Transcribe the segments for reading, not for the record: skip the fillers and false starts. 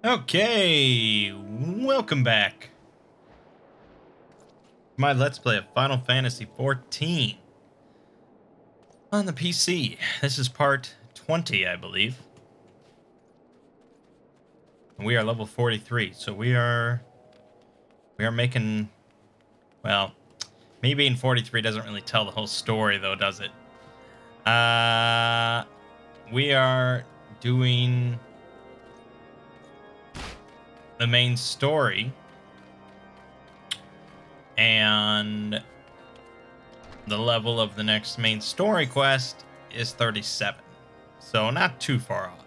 Okay, welcome back. My Let's Play of Final Fantasy XIV on the PC. This is part 20, I believe. We are level 43, so we are making, well, me being 43 doesn't really tell the whole story though, does it? We are doing the main story, and the level of the next main story quest is 37, so not too far off.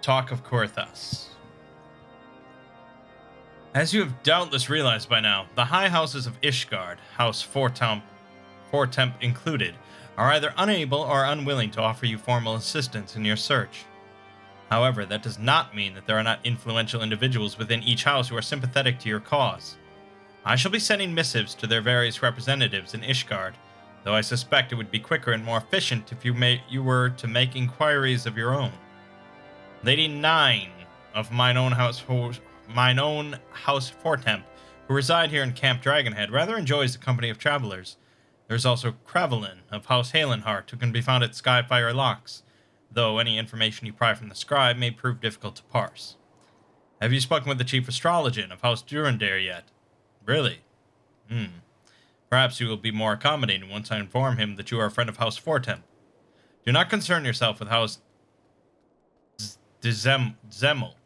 Talk of Korthas. As you have doubtless realized by now, the high houses of Ishgard, House Fortemp included, are either unable or unwilling to offer you formal assistance in your search. However, that does not mean that there are not influential individuals within each house who are sympathetic to your cause. I shall be sending missives to their various representatives in Ishgard, though I suspect it would be quicker and more efficient if you were to make inquiries of your own. Lady Nine of mine own house Fortemp, who reside here in Camp Dragonhead, rather enjoys the company of travelers. There is also Cravelin of House Halenhart, who can be found at Skyfire Locks, though any information you pry from the scribe may prove difficult to parse. Have you spoken with the Chief Astrologian of House Durandare yet? Really? Perhaps you will be more accommodating once I inform him that you are a friend of House Fortemp. Do not concern yourself with House Zemmel.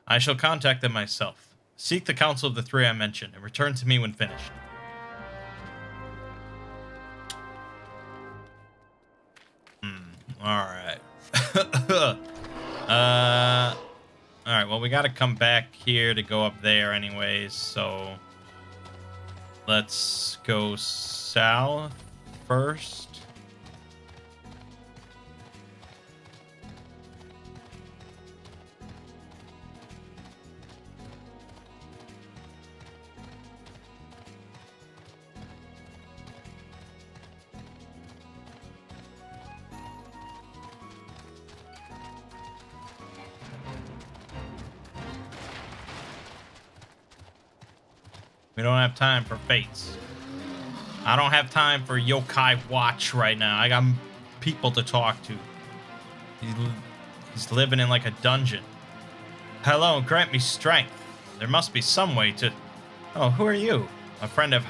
I shall contact them myself. Seek the counsel of the three I mentioned, and return to me when finished. Alright. Alright, well, we gotta come back here to go up there anyways, so let's go south first. We don't have time for fates. I don't have time for yokai watch right now. I got people to talk to. He's living in like a dungeon. Hello, grant me strength. There must be some way to... Oh, who are you? A friend of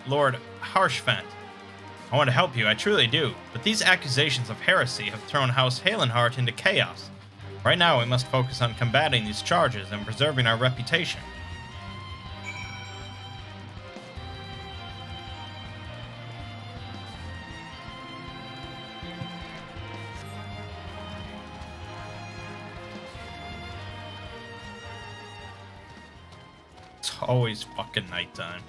Lord Harshfant. I want to help you, I truly do. But these accusations of heresy have thrown House Halenhart into chaos. Right now, we must focus on combating these charges and preserving our reputation. Always fucking nighttime.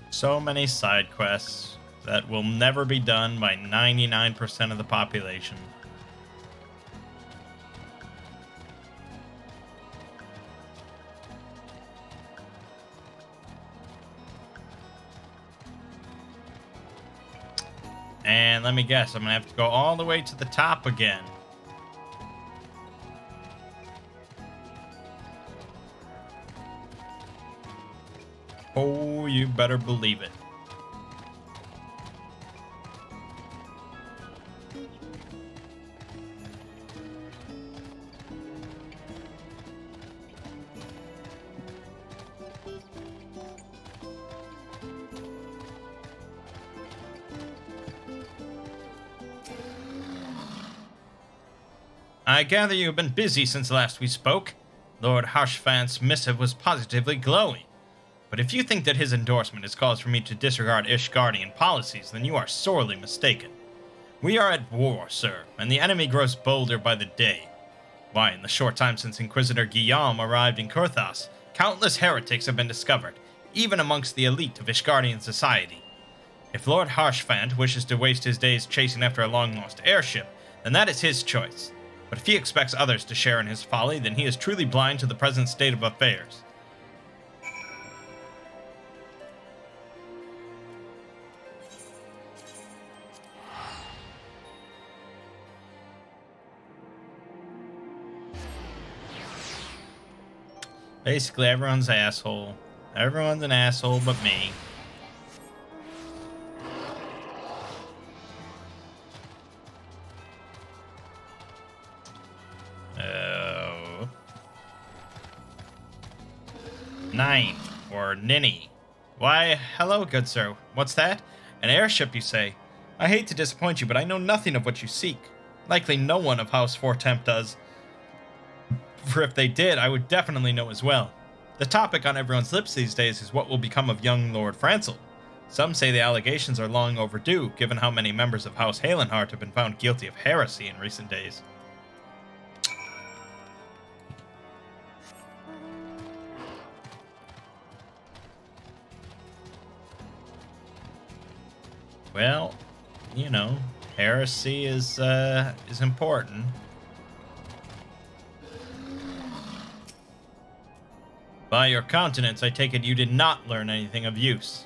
So many side quests that will never be done by 99% of the population. And let me guess, I'm gonna have to go all the way to the top again. Oh, you better believe it. I gather you have been busy since last we spoke. Lord Harshfant's missive was positively glowing. But if you think that his endorsement is cause for me to disregard Ishgardian policies, then you are sorely mistaken. We are at war, sir, and the enemy grows bolder by the day. Why, in the short time since Inquisitor Guillaume arrived in Korthas, countless heretics have been discovered, even amongst the elite of Ishgardian society. If Lord Harshfant wishes to waste his days chasing after a long-lost airship, then that is his choice. But if he expects others to share in his folly, then he is truly blind to the present state of affairs. Basically, everyone's an asshole. Everyone's an asshole but me. Oh. 9, or Ninny. Why, hello, good sir. What's that? An airship, you say? I hate to disappoint you, but I know nothing of what you seek. Likely no one of House Fortemp does. For if they did, I would definitely know as well. The topic on everyone's lips these days is what will become of young Lord Francel. Some say the allegations are long overdue, given how many members of House Halenhart have been found guilty of heresy in recent days. Well, you know, heresy is important. By your countenance, I take it you did not learn anything of use.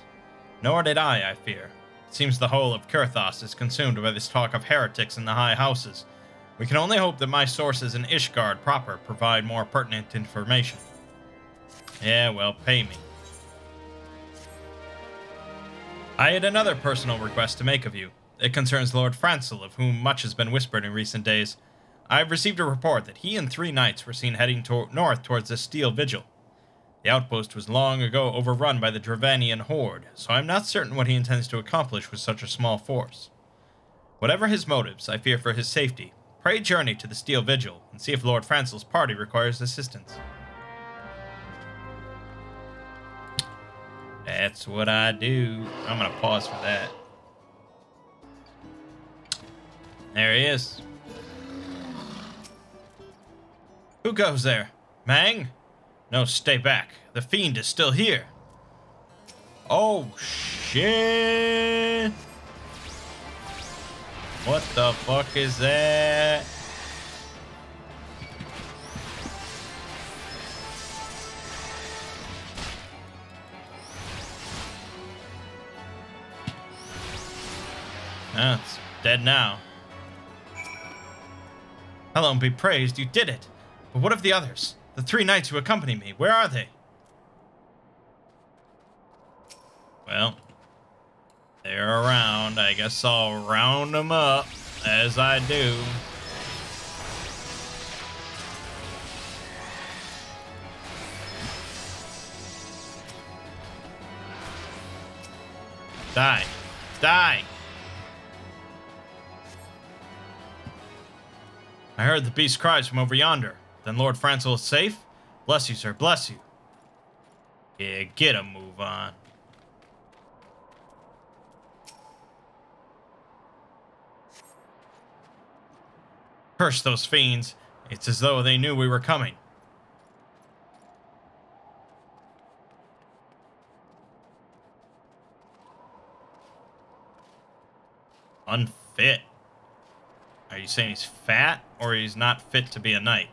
Nor did I fear. It seems the whole of Kurthos is consumed by this talk of heretics in the high houses. We can only hope that my sources in Ishgard proper provide more pertinent information. Yeah, well, pay me. I had another personal request to make of you. It concerns Lord Francel, of whom much has been whispered in recent days. I have received a report that he and 3 knights were seen heading north towards the Steel Vigil. The outpost was long ago overrun by the Dravanian horde, so I am not certain what he intends to accomplish with such a small force. Whatever his motives, I fear for his safety. Pray journey to the Steel Vigil, and see if Lord Francel's party requires assistance. That's what I do. I'm gonna pause for that. There he is. Who goes there? Mangg? No, stay back. The fiend is still here. Oh, shit. What the fuck is that? Oh, it's dead now. Hello and be praised, you did it. But what of the others? The 3 knights who accompany me, where are they? Well, they're around. I guess I'll round them up, as I do. Die. Die! I heard the beast's cries from over yonder. Then Lord Francel is safe? Bless you, sir, bless you. Yeah, get a move on. Curse those fiends. It's as though they knew we were coming. Unfit. Are you saying he's fat, or he's not fit to be a knight?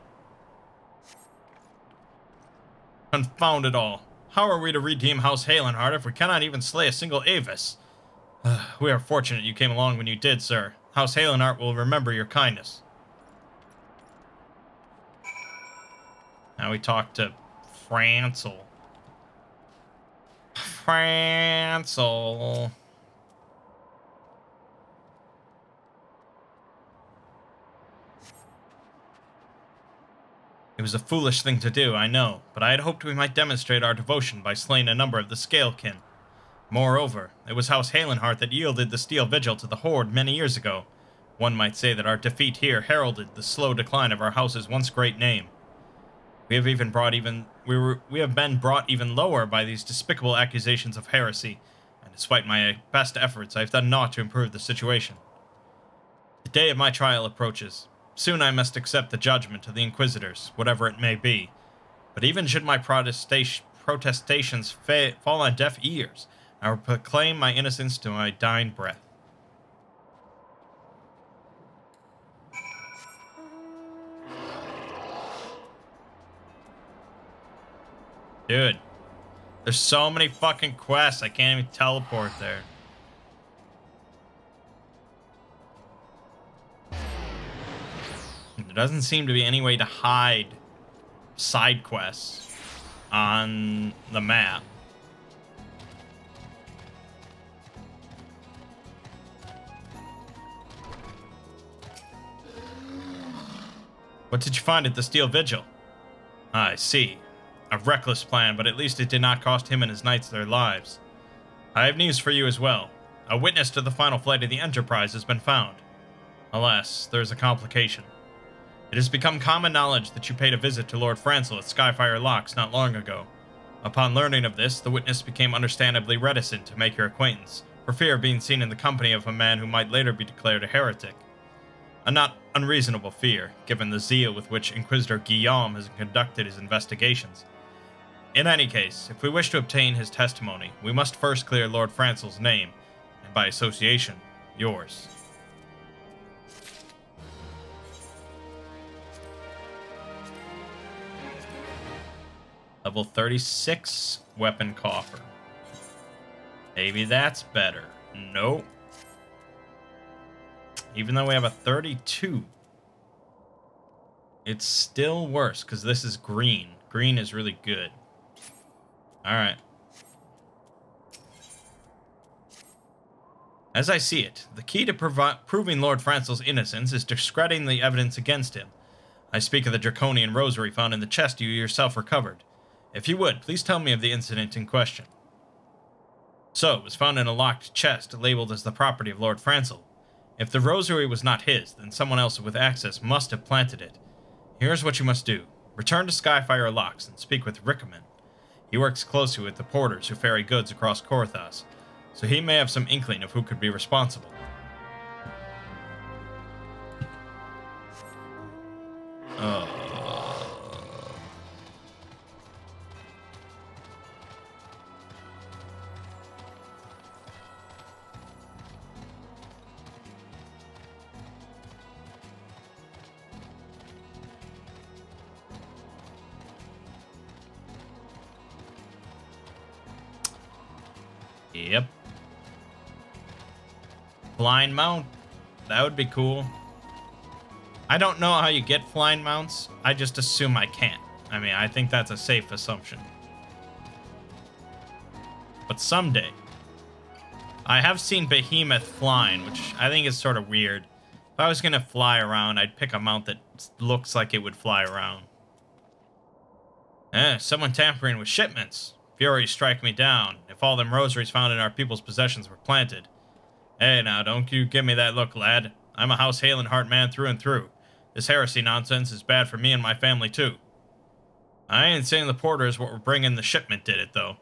Confound it all. How are we to redeem House Halenhart if we cannot even slay a single Avis? We are fortunate you came along when you did, sir. House Halenhart will remember your kindness. Now we talk to Francel. Francel. It was a foolish thing to do, I know, but I had hoped we might demonstrate our devotion by slaying a number of the Scalekin. Moreover, it was House Halenhart that yielded the Steel Vigil to the Horde many years ago. One might say that our defeat here heralded the slow decline of our house's once great name. We have been brought even lower by these despicable accusations of heresy, and despite my best efforts, I have done naught to improve the situation. The day of my trial approaches. Soon I must accept the judgment of the Inquisitors, whatever it may be. But even should my protestations fall on deaf ears, I will proclaim my innocence to my dying breath. Dude, there's so many fucking quests, I can't even teleport there. There doesn't seem to be any way to hide side quests. on the map. What did you find at the Steel Vigil? I see. A reckless plan, but at least it did not cost him and his knights their lives. I have news for you as well. A witness to the final flight of the Enterprise has been found. Alas, there is a complication. It has become common knowledge that you paid a visit to Lord Francel at Skyfire Locks not long ago. Upon learning of this, the witness became understandably reticent to make your acquaintance, for fear of being seen in the company of a man who might later be declared a heretic. A not unreasonable fear, given the zeal with which Inquisitor Guillaume has conducted his investigations. In any case, if we wish to obtain his testimony, we must first clear Lord Francel's name, and by association, yours. Level 36 weapon coffer. Maybe that's better. Nope. Even though we have a 32, it's still worse because this is green. Green is really good. All right. As I see it, the key to proving Lord Francel's innocence is discrediting the evidence against him. I speak of the draconian rosary found in the chest you yourself recovered. If you would, please tell me of the incident in question. So, it was found in a locked chest labeled as the property of Lord Francel. If the rosary was not his, then someone else with access must have planted it. Here's what you must do. Return to Skyfire Locks and speak with Rickaman. He works closely with the porters who ferry goods across Korthos, so he may have some inkling of who could be responsible. Yep. Flying mount. That would be cool. I don't know how you get flying mounts. I just assume I can't. I mean, I think that's a safe assumption. But someday. I have seen Behemoth flying, which I think is sort of weird. If I was going to fly around, I'd pick a mount that looks like it would fly around. Someone tampering with shipments. Fury strike me down, if all them rosaries found in our people's possessions were planted. Hey now, don't you give me that look, lad. I'm a House Halenhart man through and through. This heresy nonsense is bad for me and my family too. I ain't saying the porters what were bringing the shipment did it, though.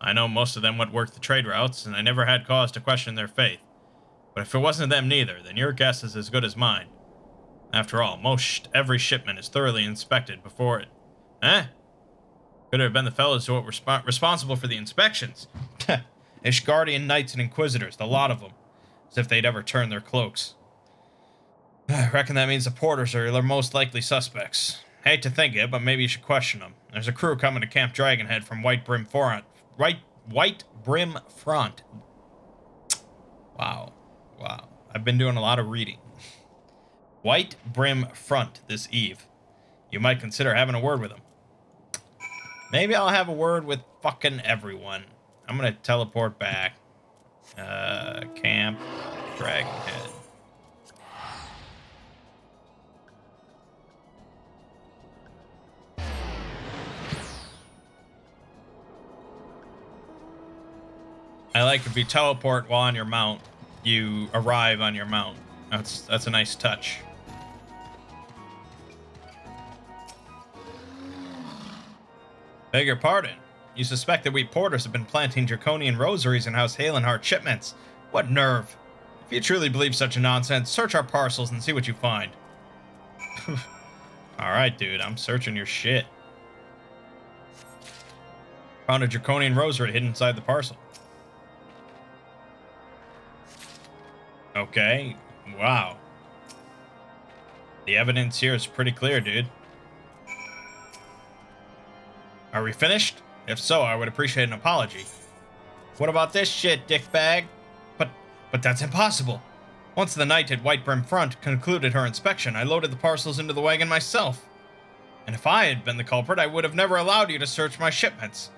I know most of them what worked the trade routes, and I never had cause to question their faith. But if it wasn't them neither, then your guess is as good as mine. After all, most every shipment is thoroughly inspected before it. Could have been the fellows who were responsible for the inspections. Ishgardian knights and inquisitors, the lot of them. As if they'd ever turn their cloaks. I reckon that means the porters are the most likely suspects. Hate to think it, but maybe you should question them. There's a crew coming to Camp Dragonhead from White Brim Front. Wow. I've been doing a lot of reading. White Brim Front this eve. You might consider having a word with them. Maybe I'll have a word with fucking everyone. I'm gonna teleport back. Camp Dragonhead. I like if you teleport while on your mount, you arrive on your mount. That's a nice touch. Beg your pardon. You suspect that we porters have been planting draconian rosaries in House Halenhart shipments. What nerve. If you truly believe such a nonsense, search our parcels and see what you find. Alright, dude, I'm searching your shit. Found a draconian rosary hidden inside the parcel. Okay, wow. The evidence here is pretty clear, dude. Are we finished? If so, I would appreciate an apology. What about this shit, dickbag? But that's impossible. Once the knight at White Brim Front concluded her inspection, I loaded the parcels into the wagon myself. And if I had been the culprit, I would have never allowed you to search my shipments.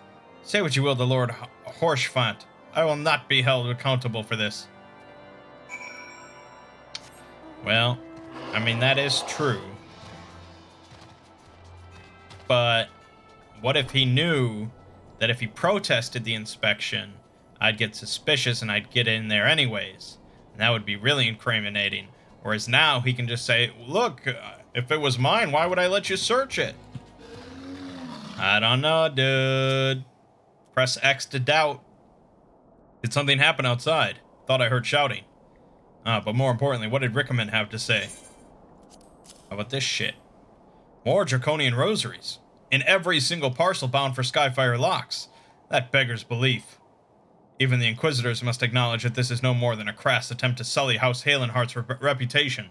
Say what you will to Lord Horshfant. I will not be held accountable for this. Well, I mean, that is true. But what if he knew that if he protested the inspection, I'd get suspicious and I'd get in there anyways? And that would be really incriminating. Whereas now he can just say, look, if it was mine, why would I let you search it? I don't know, dude. Press X to doubt. Did something happen outside? Thought I heard shouting. But more importantly, what did Rickaman have to say? How about this shit? More draconian rosaries. In every single parcel bound for Skyfire locks. That beggars belief. Even the Inquisitors must acknowledge that this is no more than a crass attempt to sully House Halenhart's reputation.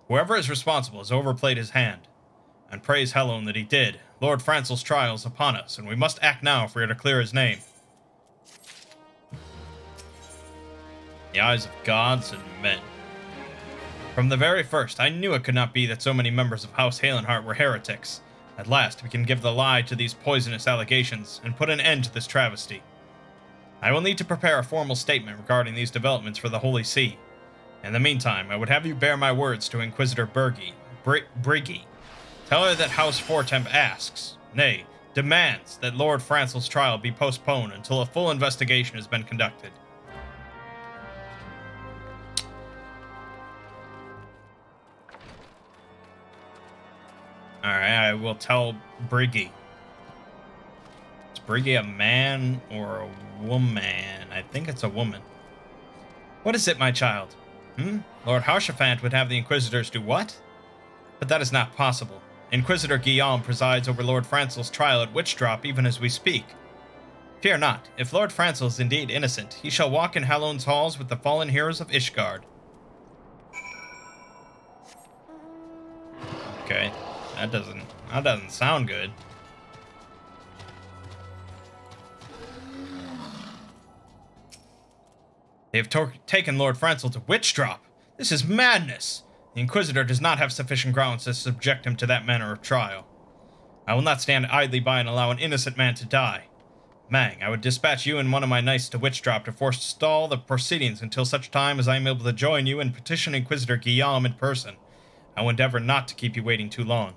Whoever is responsible has overplayed his hand. And praise Hellone that he did. Lord Francel's trial is upon us, and we must act now if we are to clear his name. The eyes of gods and men. From the very first, I knew it could not be that so many members of House Halenhart were heretics. At last, we can give the lie to these poisonous allegations and put an end to this travesty. I will need to prepare a formal statement regarding these developments for the Holy See. In the meantime, I would have you bear my words to Inquisitor Briggy. Tell her that House Fortemp asks, nay, demands, that Lord Francel's trial be postponed until a full investigation has been conducted. Alright, I will tell Briggy. Is Briggy a man or a woman? I think it's a woman. What is it, my child? Lord Harshafant would have the Inquisitors do what? But that is not possible. Inquisitor Guillaume presides over Lord Francel's trial at Witchdrop even as we speak. Fear not. If Lord Francel is indeed innocent, he shall walk in Hallone's halls with the fallen heroes of Ishgard. Okay. That doesn't sound good. They have taken Lord Francel to Witchdrop. This is madness. The Inquisitor does not have sufficient grounds to subject him to that manner of trial. I will not stand idly by and allow an innocent man to die. Mangg, I would dispatch you and one of my knights to Witchdrop to forestall the proceedings until such time as I am able to join you and petition Inquisitor Guillaume in person. I will endeavor not to keep you waiting too long.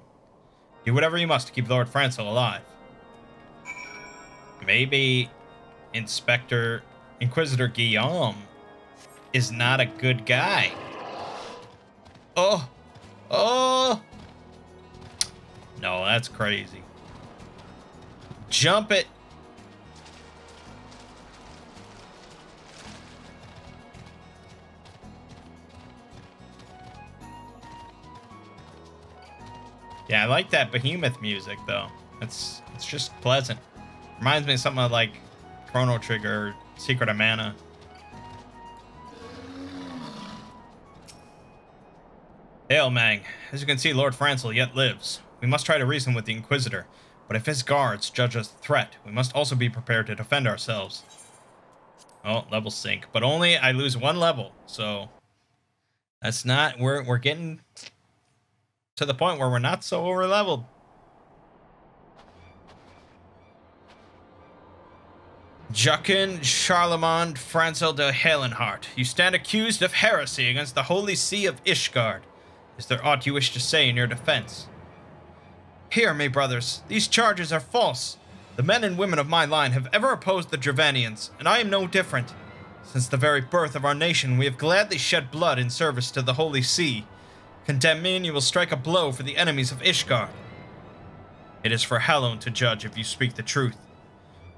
Do whatever you must to keep Lord Francel alive. Maybe Inquisitor Guillaume is not a good guy. Oh! No, that's crazy. Jump it. Yeah, I like that behemoth music though. It's just pleasant. Reminds me of something like Chrono Trigger or Secret of Mana. Hail, Mangg. As you can see, Lord Francel yet lives. We must try to reason with the Inquisitor, but if his guards judge us a threat, we must also be prepared to defend ourselves. Oh, level sink. But only I lose one level, so that's not... We're getting to the point where we're not so over-leveled. Jachin Charlemagne Francel de Halenhart, you stand accused of heresy against the Holy See of Ishgard. Is there aught you wish to say in your defense? Hear me, brothers. These charges are false. The men and women of my line have ever opposed the Dravanians, and I am no different. Since the very birth of our nation, we have gladly shed blood in service to the Holy See. Condemn me, and you will strike a blow for the enemies of Ishgard. It is for Hallone to judge if you speak the truth.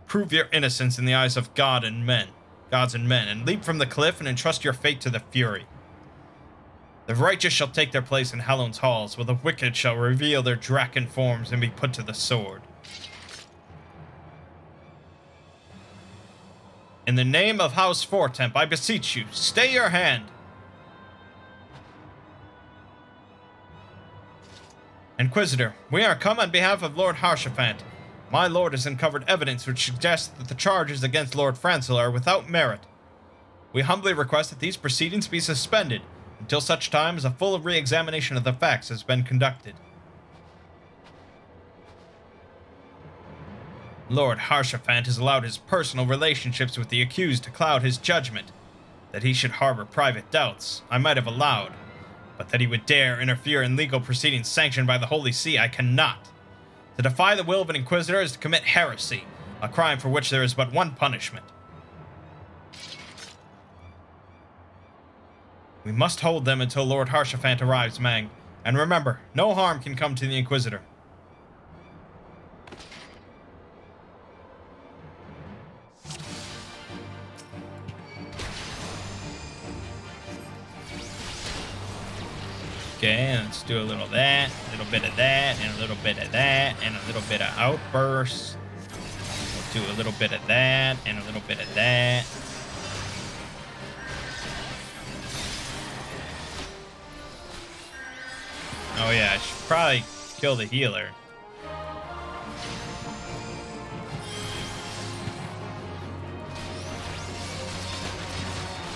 Prove your innocence in the eyes of gods and men, and leap from the cliff and entrust your fate to the Fury. The righteous shall take their place in Hallone's halls, while the wicked shall reveal their draken forms and be put to the sword. In the name of House Fortemp, I beseech you, stay your hand. Inquisitor, we are come on behalf of Lord Harshafant. My lord has uncovered evidence which suggests that the charges against Lord Francel are without merit. We humbly request that these proceedings be suspended until such time as a full re-examination of the facts has been conducted. Lord Harshaphant has allowed his personal relationships with the accused to cloud his judgment. That he should harbor private doubts, I might have allowed, but that he would dare interfere in legal proceedings sanctioned by the Holy See, I cannot. To defy the will of an Inquisitor is to commit heresy, a crime for which there is but one punishment. We must hold them until Lord Harshaphant arrives, Mangg. And remember, no harm can come to the Inquisitor. Okay, let's do a little of that, a little bit of that, and a little bit of that, and a little bit of outbursts. We'll do a little bit of that, and a little bit of that. Oh yeah, I should probably kill the healer.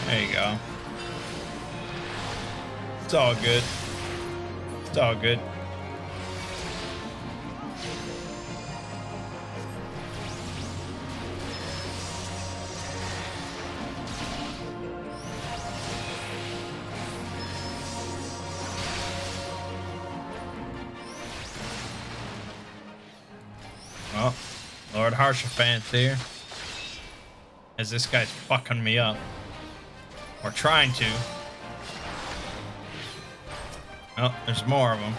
There you go. It's all good. It's all good. Well, Lord Harshaphant here. As this guy's fucking me up. Or trying to. Oh, there's more of them.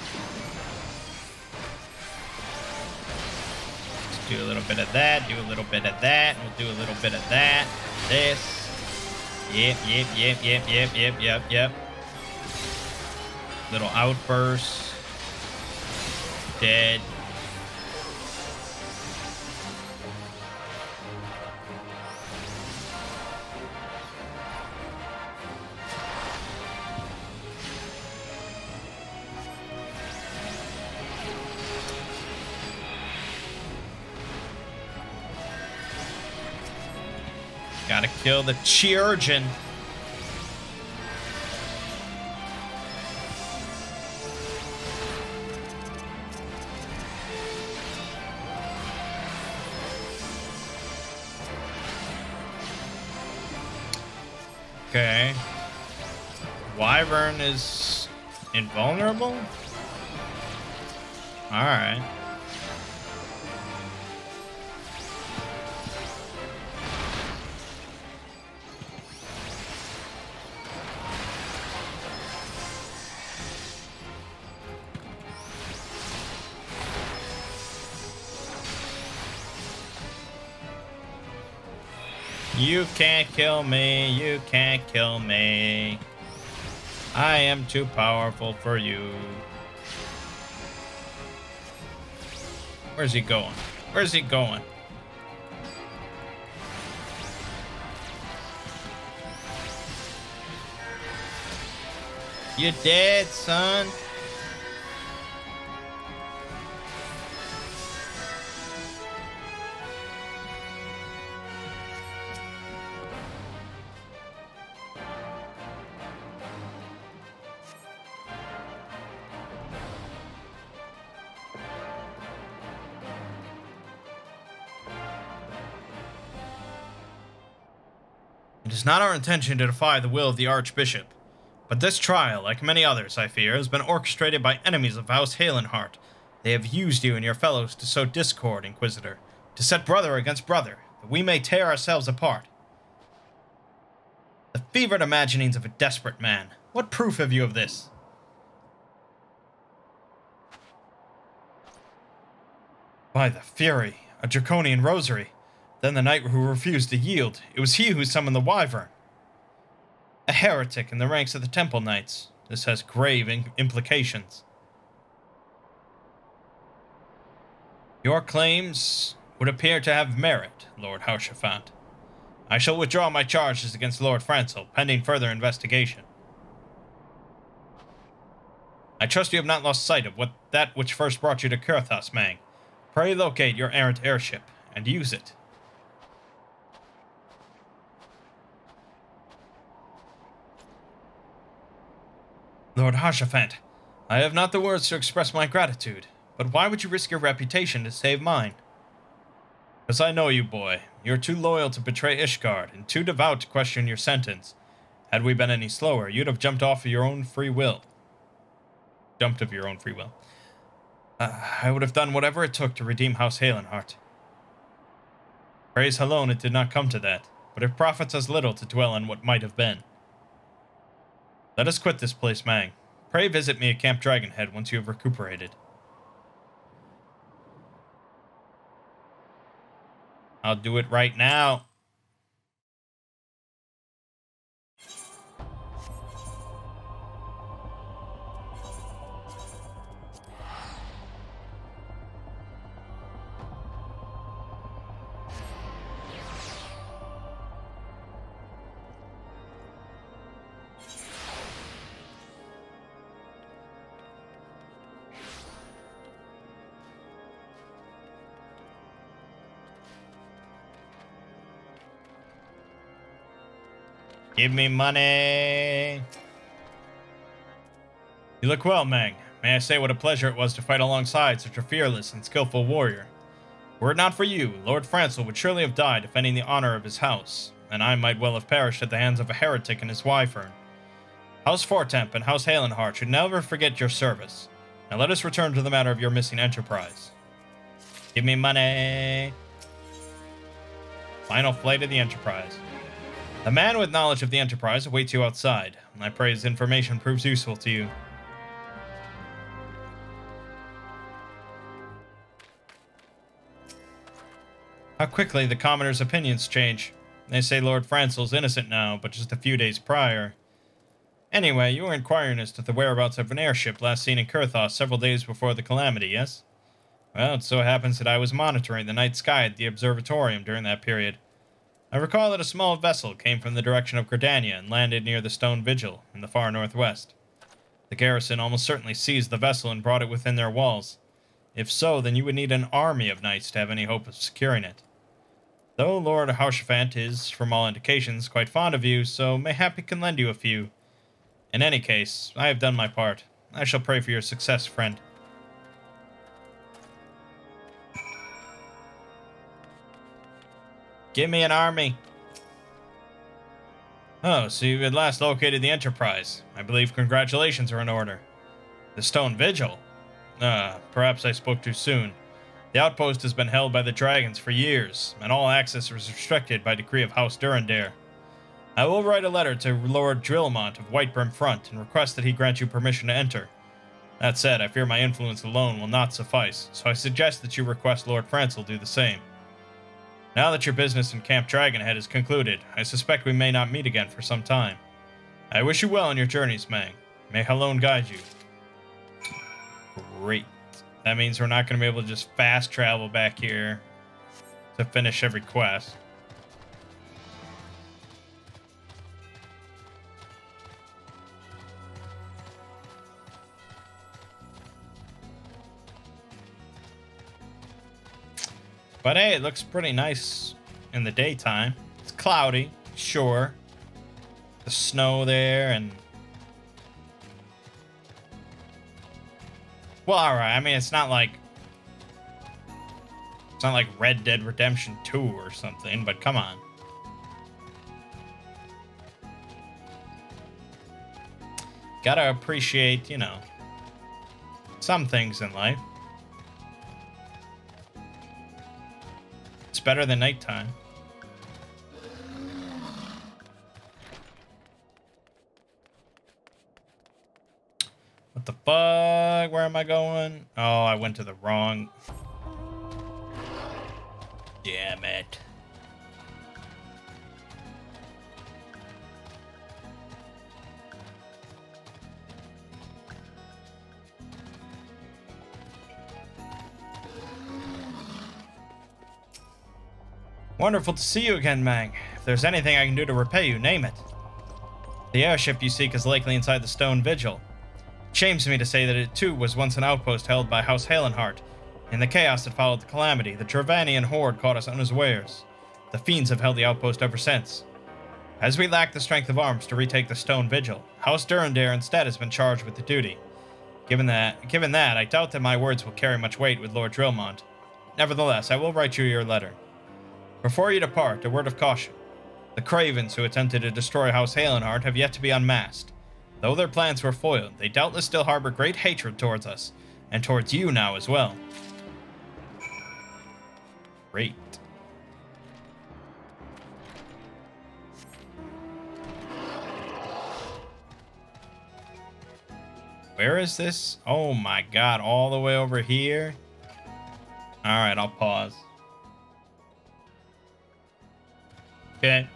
Let's do a little bit of that, do a little bit of that, we'll do a little bit of that. This. Yep. Little outbursts. Dead. Gotta kill the Chirurgeon. Okay. Wyvern is invulnerable? Alright. You can't kill me, you can't kill me. I am too powerful for you. Where's he going? Where's he going? You dead, son? It is not our intention to defy the will of the Archbishop, but this trial, like many others, I fear, has been orchestrated by enemies of House Halenhart. They have used you and your fellows to sow discord, Inquisitor, to set brother against brother, that we may tear ourselves apart. The fevered imaginings of a desperate man. What proof have you of this? By the Fury, a draconian rosary. Then the knight who refused to yield. It was he who summoned the Wyvern. A heretic in the ranks of the Temple Knights. This has grave implications. Your claims would appear to have merit, Lord Harshaphant. I shall withdraw my charges against Lord Francel, pending further investigation. I trust you have not lost sight of that which first brought you to Kurthas, Mangg. Pray locate your errant airship, and use it. Lord Harshaphant, I have not the words to express my gratitude, but why would you risk your reputation to save mine? As I know you, boy, you're too loyal to betray Ishgard, and too devout to question your sentence. Had we been any slower, you'd have jumped off of your own free will. Jumped of your own free will. I would have done whatever it took to redeem House Halenhart. Praise Halone, it did not come to that, but it profits us little to dwell on what might have been. Let us quit this place, Mangg. Pray visit me at Camp Dragonhead once you have recuperated. I'll do it right now. Give me money. You look well, Mangg. May I say what a pleasure it was to fight alongside such a fearless and skillful warrior. Were it not for you, Lord Francel would surely have died defending the honor of his house, and I might well have perished at the hands of a heretic and his wyvern. House Fortemp and House Halenhart should never forget your service. Now let us return to the matter of your missing enterprise. Give me money. Final flight of the Enterprise. The man with knowledge of the Enterprise awaits you outside, and I pray his information proves useful to you. How quickly the commoners' opinions change. They say Lord Francel's innocent now, but just a few days prior. Anyway, you were inquiring as to the whereabouts of an airship last seen in Kurthos several days before the calamity, yes? Well, it so happens that I was monitoring the night sky at the observatorium during that period. I recall that a small vessel came from the direction of Gridania and landed near the Stone Vigil in the far northwest. The garrison almost certainly seized the vessel and brought it within their walls. If so, then you would need an army of knights to have any hope of securing it. Though Lord Haurchefant is, from all indications, quite fond of you, so mayhap he can lend you a few. In any case, I have done my part. I shall pray for your success, friend. Give me an army. Oh, so you at last located the Enterprise. I believe congratulations are in order. The Stone Vigil? Perhaps I spoke too soon. The outpost has been held by the dragons for years, and all access was restricted by decree of House Durandare. I will write a letter to Lord Drillmont of Whitebrim Front and request that he grant you permission to enter. That said, I fear my influence alone will not suffice, so I suggest that you request Lord Francel do the same. Now that your business in Camp Dragonhead is concluded, I suspect we may not meet again for some time. I wish you well on your journeys, Mangg. May Halone guide you. Great. That means we're not going to be able to just fast travel back here to finish every quest. But hey, it looks pretty nice in the daytime. It's cloudy, sure. The snow there and... Well, alright, I mean, it's not like Red Dead Redemption 2 or something, but come on. Gotta appreciate, you know, some things in life. It's better than nighttime. What the fuck? Where am I going? Oh, I went to the wrong... Damn it. Wonderful to see you again, Mangg. If there's anything I can do to repay you, name it. The airship you seek is likely inside the Stone Vigil. It shames me to say that it too was once an outpost held by House Halenhart. In the chaos that followed the calamity, the Trevanian horde caught us unawares. The fiends have held the outpost ever since. As we lack the strength of arms to retake the Stone Vigil, House Durandare instead has been charged with the duty. Given that, I doubt that my words will carry much weight with Lord Drillmont. Nevertheless, I will write you your letter. Before you depart, a word of caution. The cravens who attempted to destroy House Halenhart have yet to be unmasked. Though their plans were foiled, they doubtless still harbor great hatred towards us, and towards you now as well. Great. Where is this? Oh my god, all the way over here? Alright, I'll pause. Okay.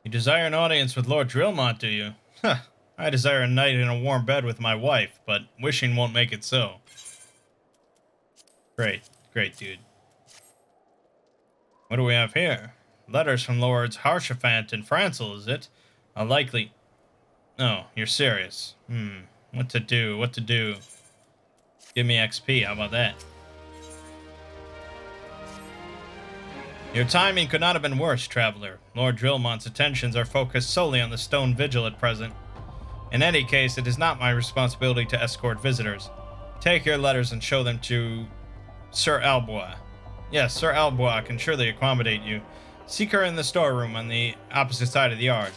You desire an audience with Lord Drillmont, do you? Huh. I desire a night in a warm bed with my wife, but wishing won't make it so. Great. Great, dude. What do we have here? Letters from Lords Harshaphant and Francel, is it? A likely... Oh, you're serious. What to do? What to do? Give me XP, how about that? Your timing could not have been worse, traveler. Lord Drillmont's attentions are focused solely on the Stone Vigil at present. In any case, it is not my responsibility to escort visitors. Take your letters and show them to Sir Albois. Yes, Sir Albois can surely accommodate you. Seek her in the storeroom on the opposite side of the yard.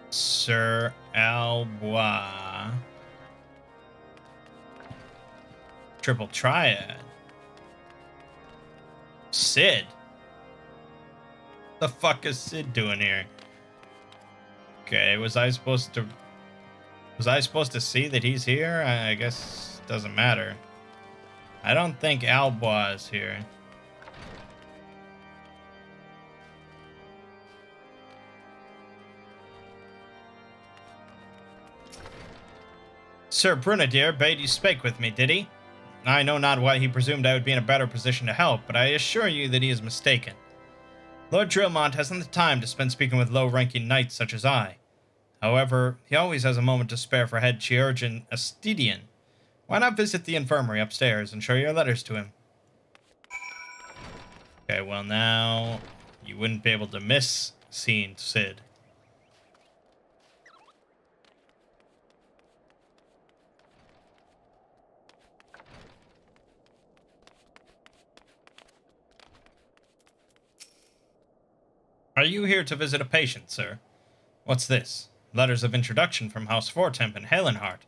Sir Albois. Triple Triad. Sid? The fuck is Sid doing here? Okay, was I supposed to see that he's here? I guess it doesn't matter. I don't think Albois is here. Sir Brunadier bade you spake with me, did he? I know not why he presumed I would be in a better position to help, but I assure you that he is mistaken. Lord Drillmont hasn't the time to spend speaking with low-ranking knights such as I. However, he always has a moment to spare for head chirurgeon Astidian. Why not visit the infirmary upstairs and show your letters to him? Okay, well now, you wouldn't be able to miss seeing Sid. Are you here to visit a patient, sir? What's this? Letters of introduction from House Fortemp and Halenhart.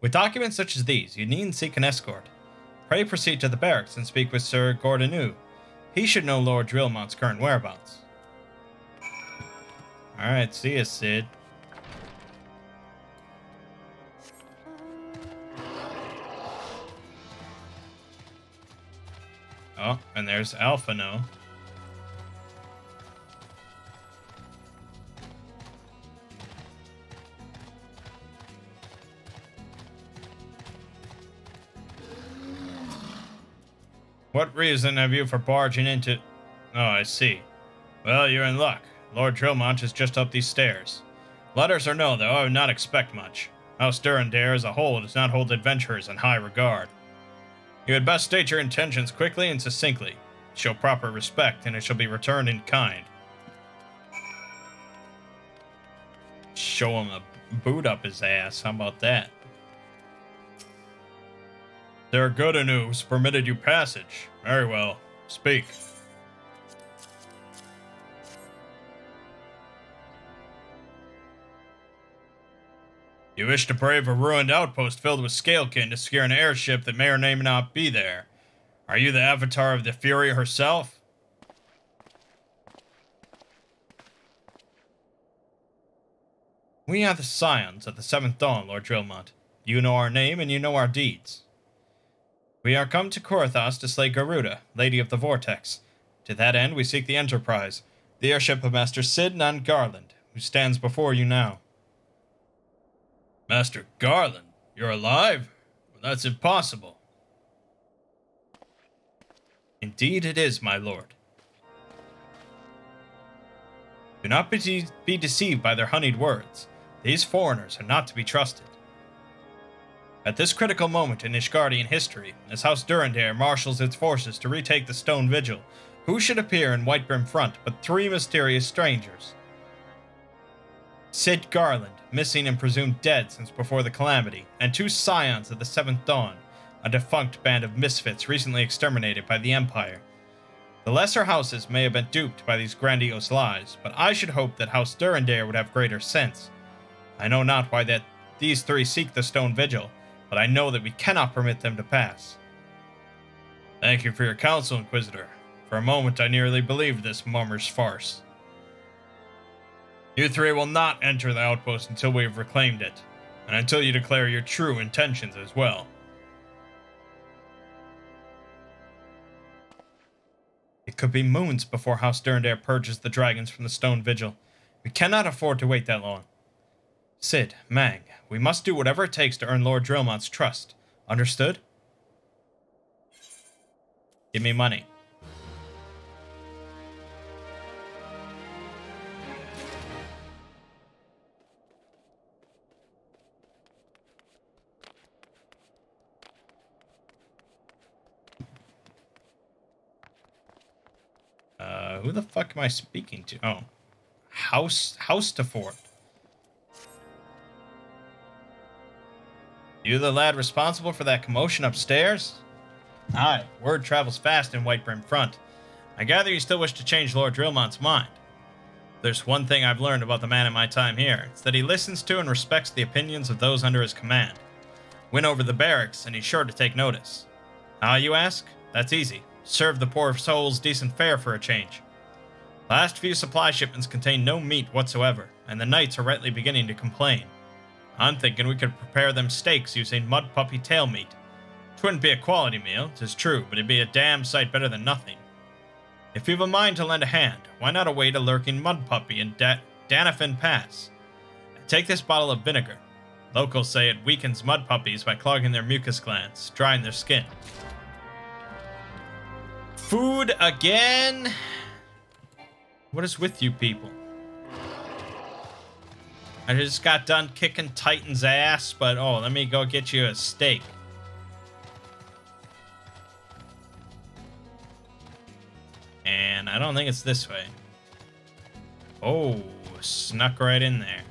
With documents such as these, you needn't seek an escort. Pray proceed to the barracks and speak with Sir Gordenou. He should know Lord Drillmont's current whereabouts. Alright, see ya, Sid. Oh, and there's Alphino. What reason have you for barging into... Oh, I see. Well, you're in luck. Lord Drillmont is just up these stairs. Letters or no, though, I would not expect much. House Durandare as a whole does not hold adventurers in high regard. You had best state your intentions quickly and succinctly. Show proper respect, and it shall be returned in kind. Show him a boot up his ass. How about that? Sir Gordenou has permitted you passage. Very well. Speak. You wish to brave a ruined outpost filled with scalekin to secure an airship that may or may not be there. Are you the avatar of the Fury herself? We are the scions of the Seventh Dawn, Lord Drillmont. You know our name and you know our deeds. We are come to Korthos to slay Garuda, Lady of the Vortex. To that end, we seek the Enterprise, the airship of Master Sid Nan Garland, who stands before you now. Master Garland? You're alive? Well, that's impossible. Indeed it is, my lord. Do not be deceived by their honeyed words. These foreigners are not to be trusted. At this critical moment in Ishgardian history, as House Durandare marshals its forces to retake the Stone Vigil, who should appear in Whitebrim Front but three mysterious strangers? Cid Garland, missing and presumed dead since before the Calamity, and two scions of the Seventh Dawn, a defunct band of misfits recently exterminated by the Empire. The lesser houses may have been duped by these grandiose lies, but I should hope that House Durandare would have greater sense. I know not why that these three seek the Stone Vigil, but I know that we cannot permit them to pass. Thank you for your counsel, Inquisitor. For a moment I nearly believed this mummer's farce. You three will not enter the outpost until we have reclaimed it, and until you declare your true intentions as well. It could be moons before House Durandare purges the dragons from the Stone Vigil. We cannot afford to wait that long. Cid, Mangg, we must do whatever it takes to earn Lord Drillmont's trust. Understood? Give me money. Who the fuck am I speaking to? Oh. House to Fort. You the lad responsible for that commotion upstairs? Aye, word travels fast in Whitebrim Front. I gather you still wish to change Lord Drillmont's mind. There's one thing I've learned about the man in my time here. It's that he listens to and respects the opinions of those under his command. Win over the barracks, and he's sure to take notice. How, you ask? That's easy. Serve the poor souls decent fare for a change. Last few supply shipments contain no meat whatsoever, and the knights are rightly beginning to complain. I'm thinking we could prepare them steaks using mud puppy tail meat. 'Twouldn't be a quality meal, 'tis true, but it'd be a damn sight better than nothing. If you've a mind to lend a hand, why not await a lurking mud puppy in Danafin Pass? Take this bottle of vinegar. Locals say it weakens mud puppies by clogging their mucus glands, drying their skin. Food again? What is with you people? I just got done kicking Titan's ass, but oh, let me go get you a steak. And I don't think it's this way. Oh, snuck right in there.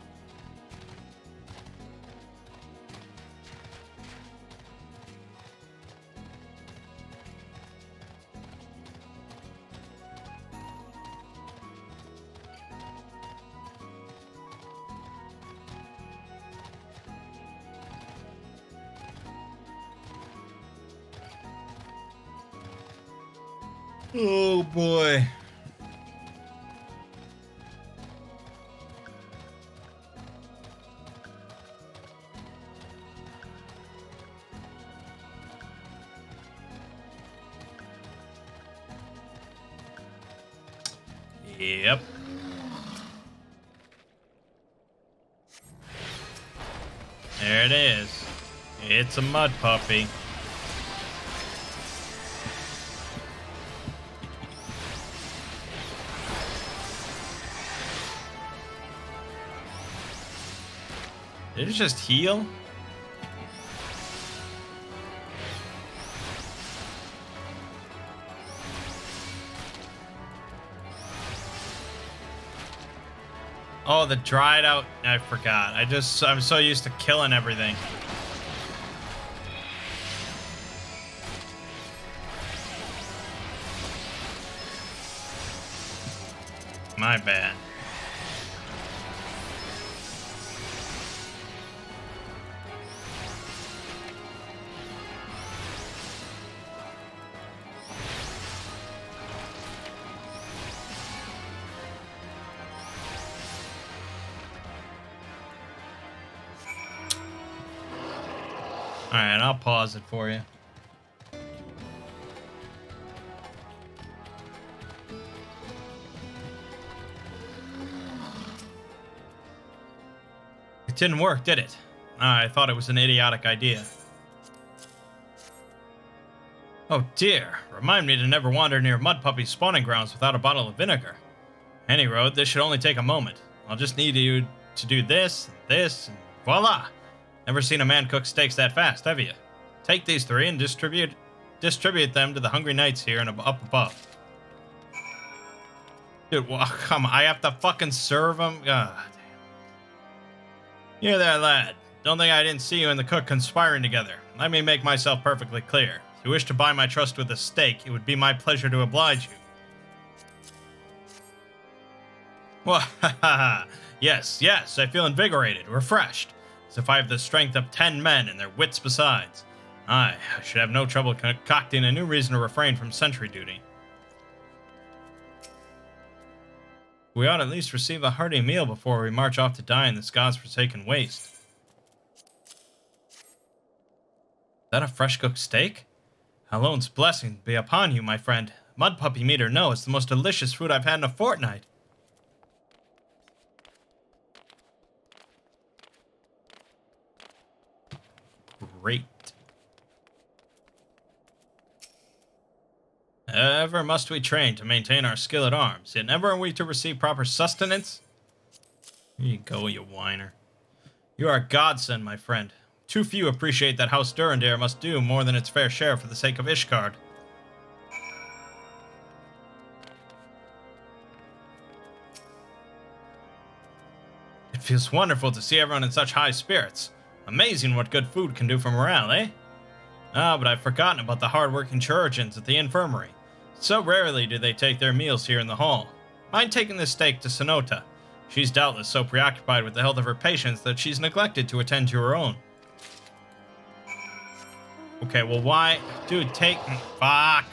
Oh boy. Yep. There it is. It's a mud puppy. Did it just heal? Oh, the dried out. I forgot. I'm so used to killing everything. My bad. Alright, I'll pause it for you. It didn't work, did it? I thought it was an idiotic idea. Oh dear, remind me to never wander near Mud Puppy's spawning grounds without a bottle of vinegar. Any road, this should only take a moment. I'll just need you to do this, and voila! Never seen a man cook steaks that fast, have you? Take these 3 and distribute them to the hungry knights here and up above. Dude, well, come on, I have to fucking serve them? God damn. You there, lad. Don't think I didn't see you and the cook conspiring together. Let me make myself perfectly clear. If you wish to buy my trust with a steak, it would be my pleasure to oblige you. Well, ha ha ha. Yes, I feel invigorated, refreshed, as if I have the strength of 10 men and their wits besides. I should have no trouble concocting a new reason to refrain from sentry duty. We ought at least receive a hearty meal before we march off to die in this god's-forsaken waste. Is that a fresh-cooked steak? Hallone's blessing be upon you, my friend. Mud puppy meat or no, it's the most delicious food I've had in a fortnight. Great. Ever must we train to maintain our skill at arms, yet never are we to receive proper sustenance? Here you go, you whiner. You are a godsend, my friend. Too few appreciate that House Durandare must do more than its fair share for the sake of Ishgard. It feels wonderful to see everyone in such high spirits. Amazing what good food can do for morale, eh? Ah, but I've forgotten about the hard-working chirurgeons at the infirmary. So rarely do they take their meals here in the hall. Mind taking this steak to Sonota? She's doubtless so preoccupied with the health of her patients that she's neglected to attend to her own. Okay, well, why? Dude, take... Fuck!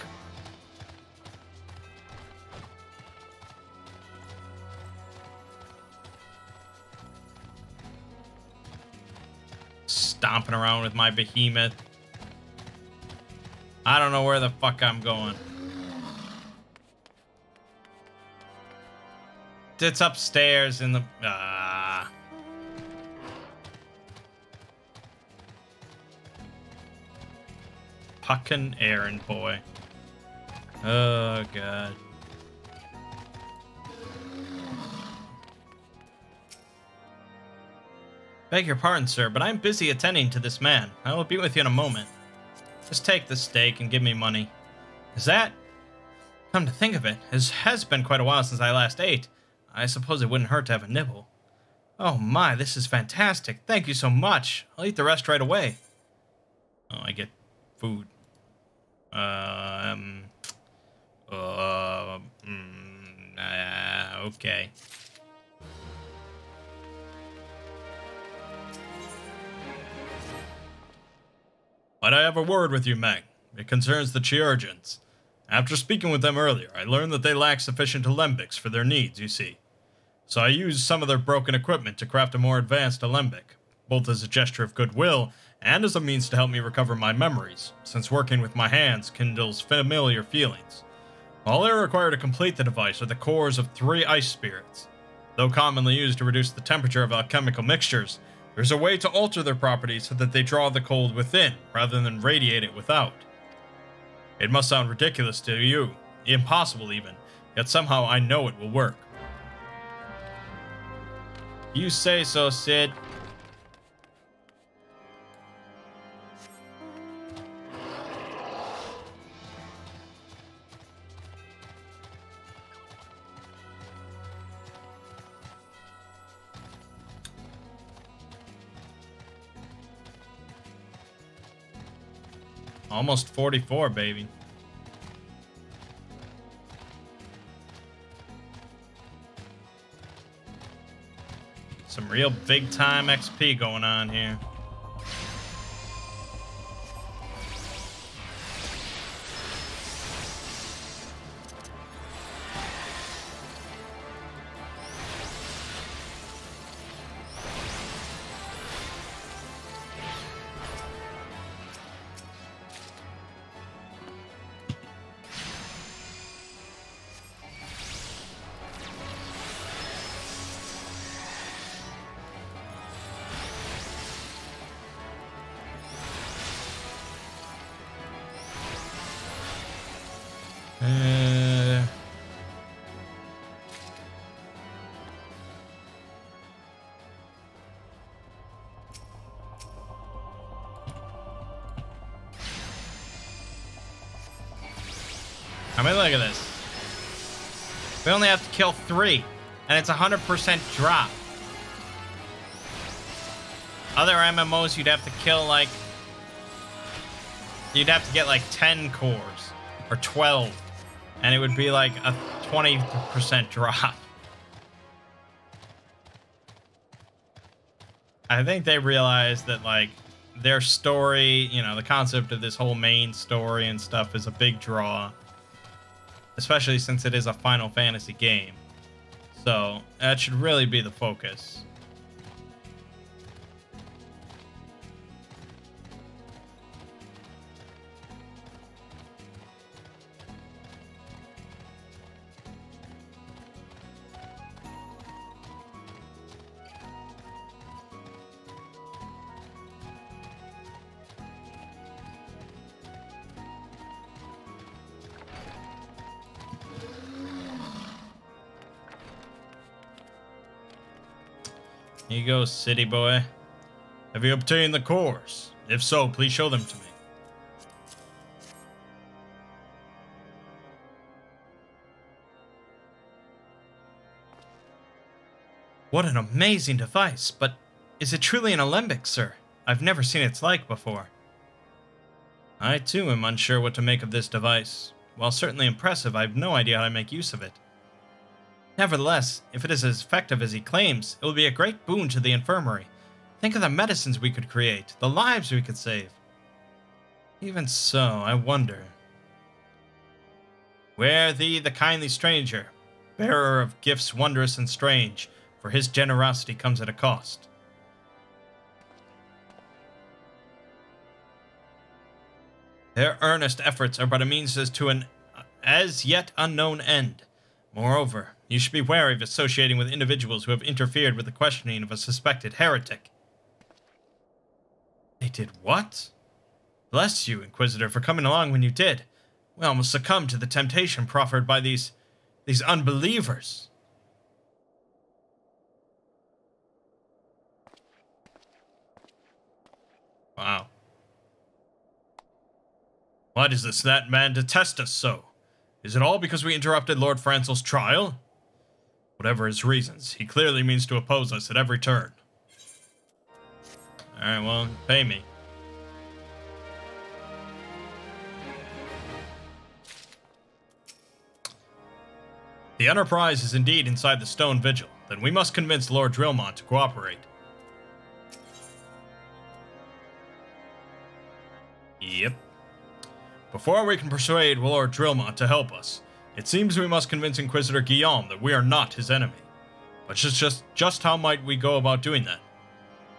Stomping around with my behemoth. I don't know where the fuck I'm going. It's upstairs in the... Fucking errand boy. Oh, God. Beg your pardon, sir, but I'm busy attending to this man. I will be with you in a moment. Just take the steak and give me money. Is that? Come to think of it, it has been quite a while since I last ate. I suppose it wouldn't hurt to have a nibble. Oh my, this is fantastic. Thank you so much. I'll eat the rest right away. Oh, I get food. Okay. But I have a word with you, Mangg. It concerns the Chirurgeons. After speaking with them earlier, I learned that they lack sufficient alembics for their needs, you see. So I used some of their broken equipment to craft a more advanced alembic, both as a gesture of goodwill and as a means to help me recover my memories, since working with my hands kindles familiar feelings. All I require to complete the device are the cores of 3 ice spirits. Though commonly used to reduce the temperature of alchemical mixtures, there's a way to alter their properties so that they draw the cold within, rather than radiate it without. It must sound ridiculous to you, impossible even, yet somehow I know it will work. You say so, Sid. Almost 44, baby. Some real big-time XP going on here. I mean, look at this. We only have to kill 3, and it's 100% drop. Other MMOs, you'd have to kill, like... You'd have to get, like, 10 cores. Or 12. And it would be, like, a 20% drop. I think they realized that, like, their story, you know, the concept of this whole main story and stuff is a big draw. Especially since it is a Final Fantasy game. So, that should really be the focus. Here you go, city boy. Have you obtained the cores? If so, please show them to me. What an amazing device, but is it truly an alembic, sir? I've never seen its like before. I, too, am unsure what to make of this device. While certainly impressive, I have no idea how to make use of it. Nevertheless, if it is as effective as he claims, it will be a great boon to the infirmary. Think of the medicines we could create, the lives we could save. Even so, I wonder. Ware thee the kindly stranger, bearer of gifts wondrous and strange, for his generosity comes at a cost. Their earnest efforts are but a means to an as yet unknown end. Moreover, you should be wary of associating with individuals who have interfered with the questioning of a suspected heretic. They did what? Bless you, Inquisitor, for coming along when you did. We almost succumbed to the temptation proffered by these unbelievers. Wow. Why does that man detest us so? Is it all because we interrupted Lord Francel's trial? Whatever his reasons, he clearly means to oppose us at every turn. Alright, well, pay me. The Enterprise is indeed inside the Stone Vigil. Then we must convince Lord Drillmont to cooperate. Yep. Before we can persuade Lord Drillmont to help us, it seems we must convince Inquisitor Guillaume that we are not his enemy. But just how might we go about doing that?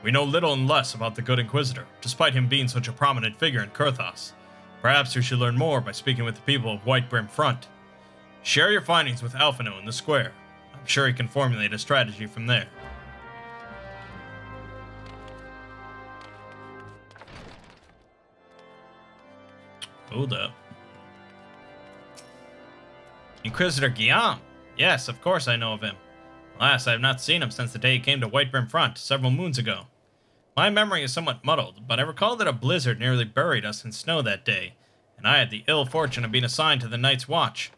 We know little and less about the good Inquisitor, despite him being such a prominent figure in Kurthos. Perhaps we should learn more by speaking with the people of Whitebrim Front. Share your findings with Alphino in the square. I'm sure he can formulate a strategy from there. Hold up. Inquisitor Guillaume. Yes, of course I know of him. Alas, I have not seen him since the day he came to Whitebrim Front several moons ago. My memory is somewhat muddled, but I recall that a blizzard nearly buried us in snow that day, and I had the ill fortune of being assigned to the night's watch.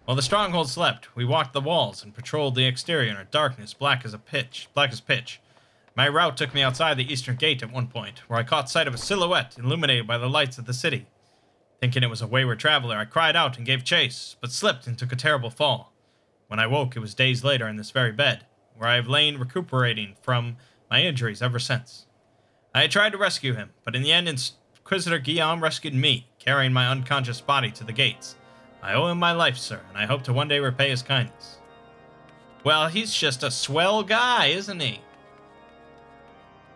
While the stronghold slept, we walked the walls and patrolled the exterior in a darkness black as pitch. My route took me outside the eastern gate at one point, where I caught sight of a silhouette illuminated by the lights of the city. Thinking it was a wayward traveler, I cried out and gave chase, but slipped and took a terrible fall. When I woke, it was days later in this very bed, where I have lain recuperating from my injuries ever since. I had tried to rescue him, but in the end, Inquisitor Guillaume rescued me, carrying my unconscious body to the gates. I owe him my life, sir, and I hope to one day repay his kindness. Well, he's just a swell guy, isn't he?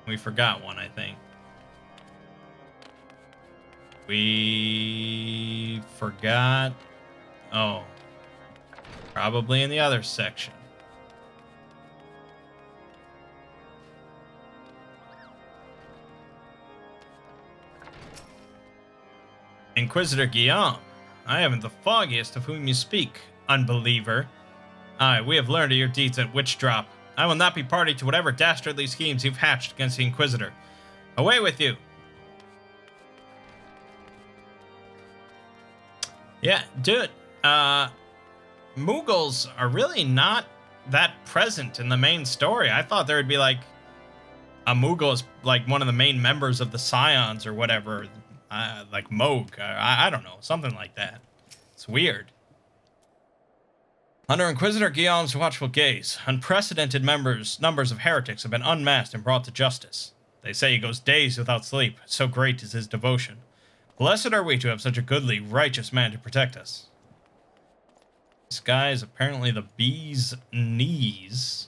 We forgot one, I think. We forgot... Oh. Probably in the other section. Inquisitor Guillaume, I haven't the foggiest of whom you speak, unbeliever. Aye, we have learned of your deeds at Witchdrop. I will not be party to whatever dastardly schemes you've hatched against the Inquisitor. Away with you! Yeah, do it. Mughals are really not that present in the main story. I thought there would be like a Mughal is like one of the main members of the Scions or whatever, like Mangg. I don't know, something like that. It's weird. Under Inquisitor Guillaume's watchful gaze, unprecedented numbers of heretics have been unmasked and brought to justice. They say he goes days without sleep, so great is his devotion. Blessed are we to have such a goodly, righteous man to protect us. This guy is apparently the bee's knees.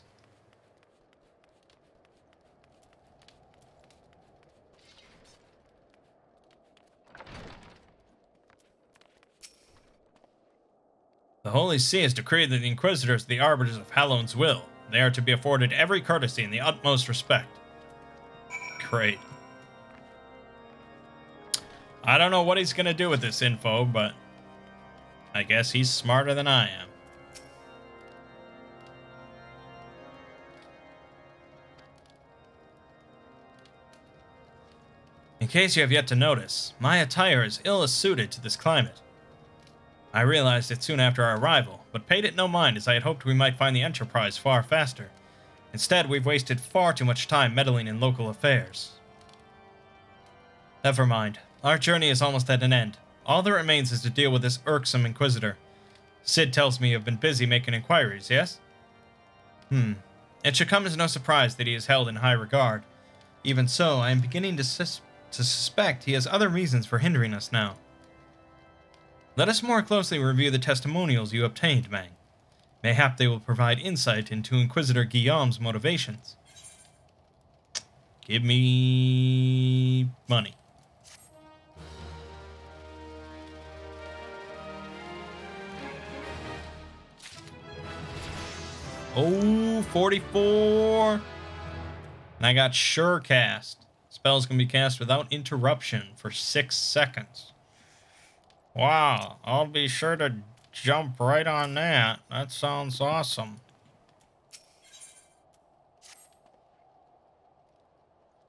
The Holy See has decreed that the Inquisitors are the arbiters of Halloween's will. They are to be afforded every courtesy and the utmost respect. Great. I don't know what he's going to do with this info, but I guess he's smarter than I am. In case you have yet to notice, my attire is ill-suited to this climate. I realized it soon after our arrival, but paid it no mind as I had hoped we might find the Enterprise far faster. Instead, we've wasted far too much time meddling in local affairs. Never mind. Our journey is almost at an end. All that remains is to deal with this irksome Inquisitor. Sid tells me you have been busy making inquiries, yes? It should come as no surprise that he is held in high regard. Even so, I am beginning to suspect he has other reasons for hindering us now. Let us more closely review the testimonials you obtained, Mangg. Mayhap they will provide insight into Inquisitor Guillaume's motivations. Give me money. Oh, 44. And I got Sure Cast. Spells can be cast without interruption for 6 seconds. Wow, I'll be sure to jump right on that. That sounds awesome.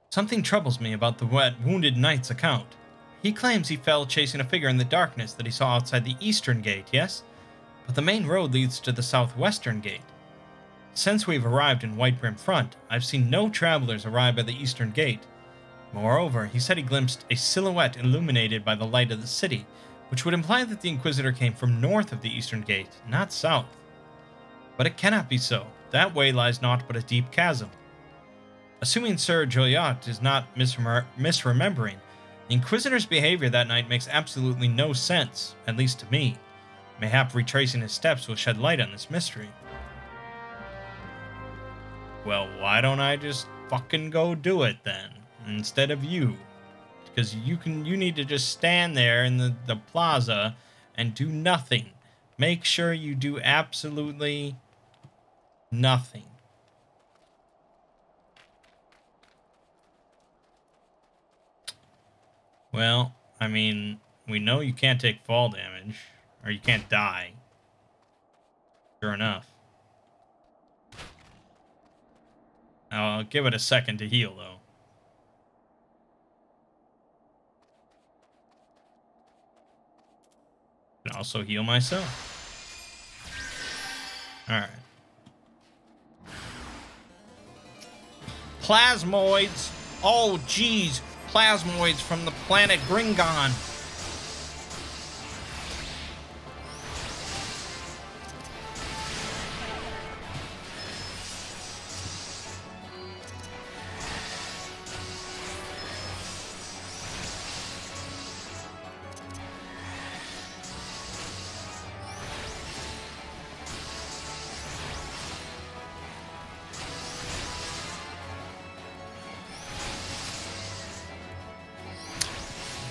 Something troubles me about the Wounded Knight's account. He claims he fell chasing a figure in the darkness that he saw outside the eastern gate, yes? But the main road leads to the southwestern gate. Since we've arrived in Whitebrim Front, I've seen no travelers arrive at the eastern gate. Moreover, he said he glimpsed a silhouette illuminated by the light of the city, which would imply that the Inquisitor came from north of the eastern gate, not south. But it cannot be so. That way lies naught but a deep chasm. Assuming Sir Joliot is not misremembering, the Inquisitor's behavior that night makes absolutely no sense, at least to me. Mayhap retracing his steps will shed light on this mystery. Well, why don't I just fucking go do it then, instead of you? Because you need to just stand there in the plaza and do nothing. Make sure you do absolutely nothing. Well, I mean, we know you can't take fall damage, or you can't die. Sure enough. I'll give it a second to heal, though. I can also heal myself. Alright. Plasmoids! Oh, geez! Plasmoids from the planet Gringon!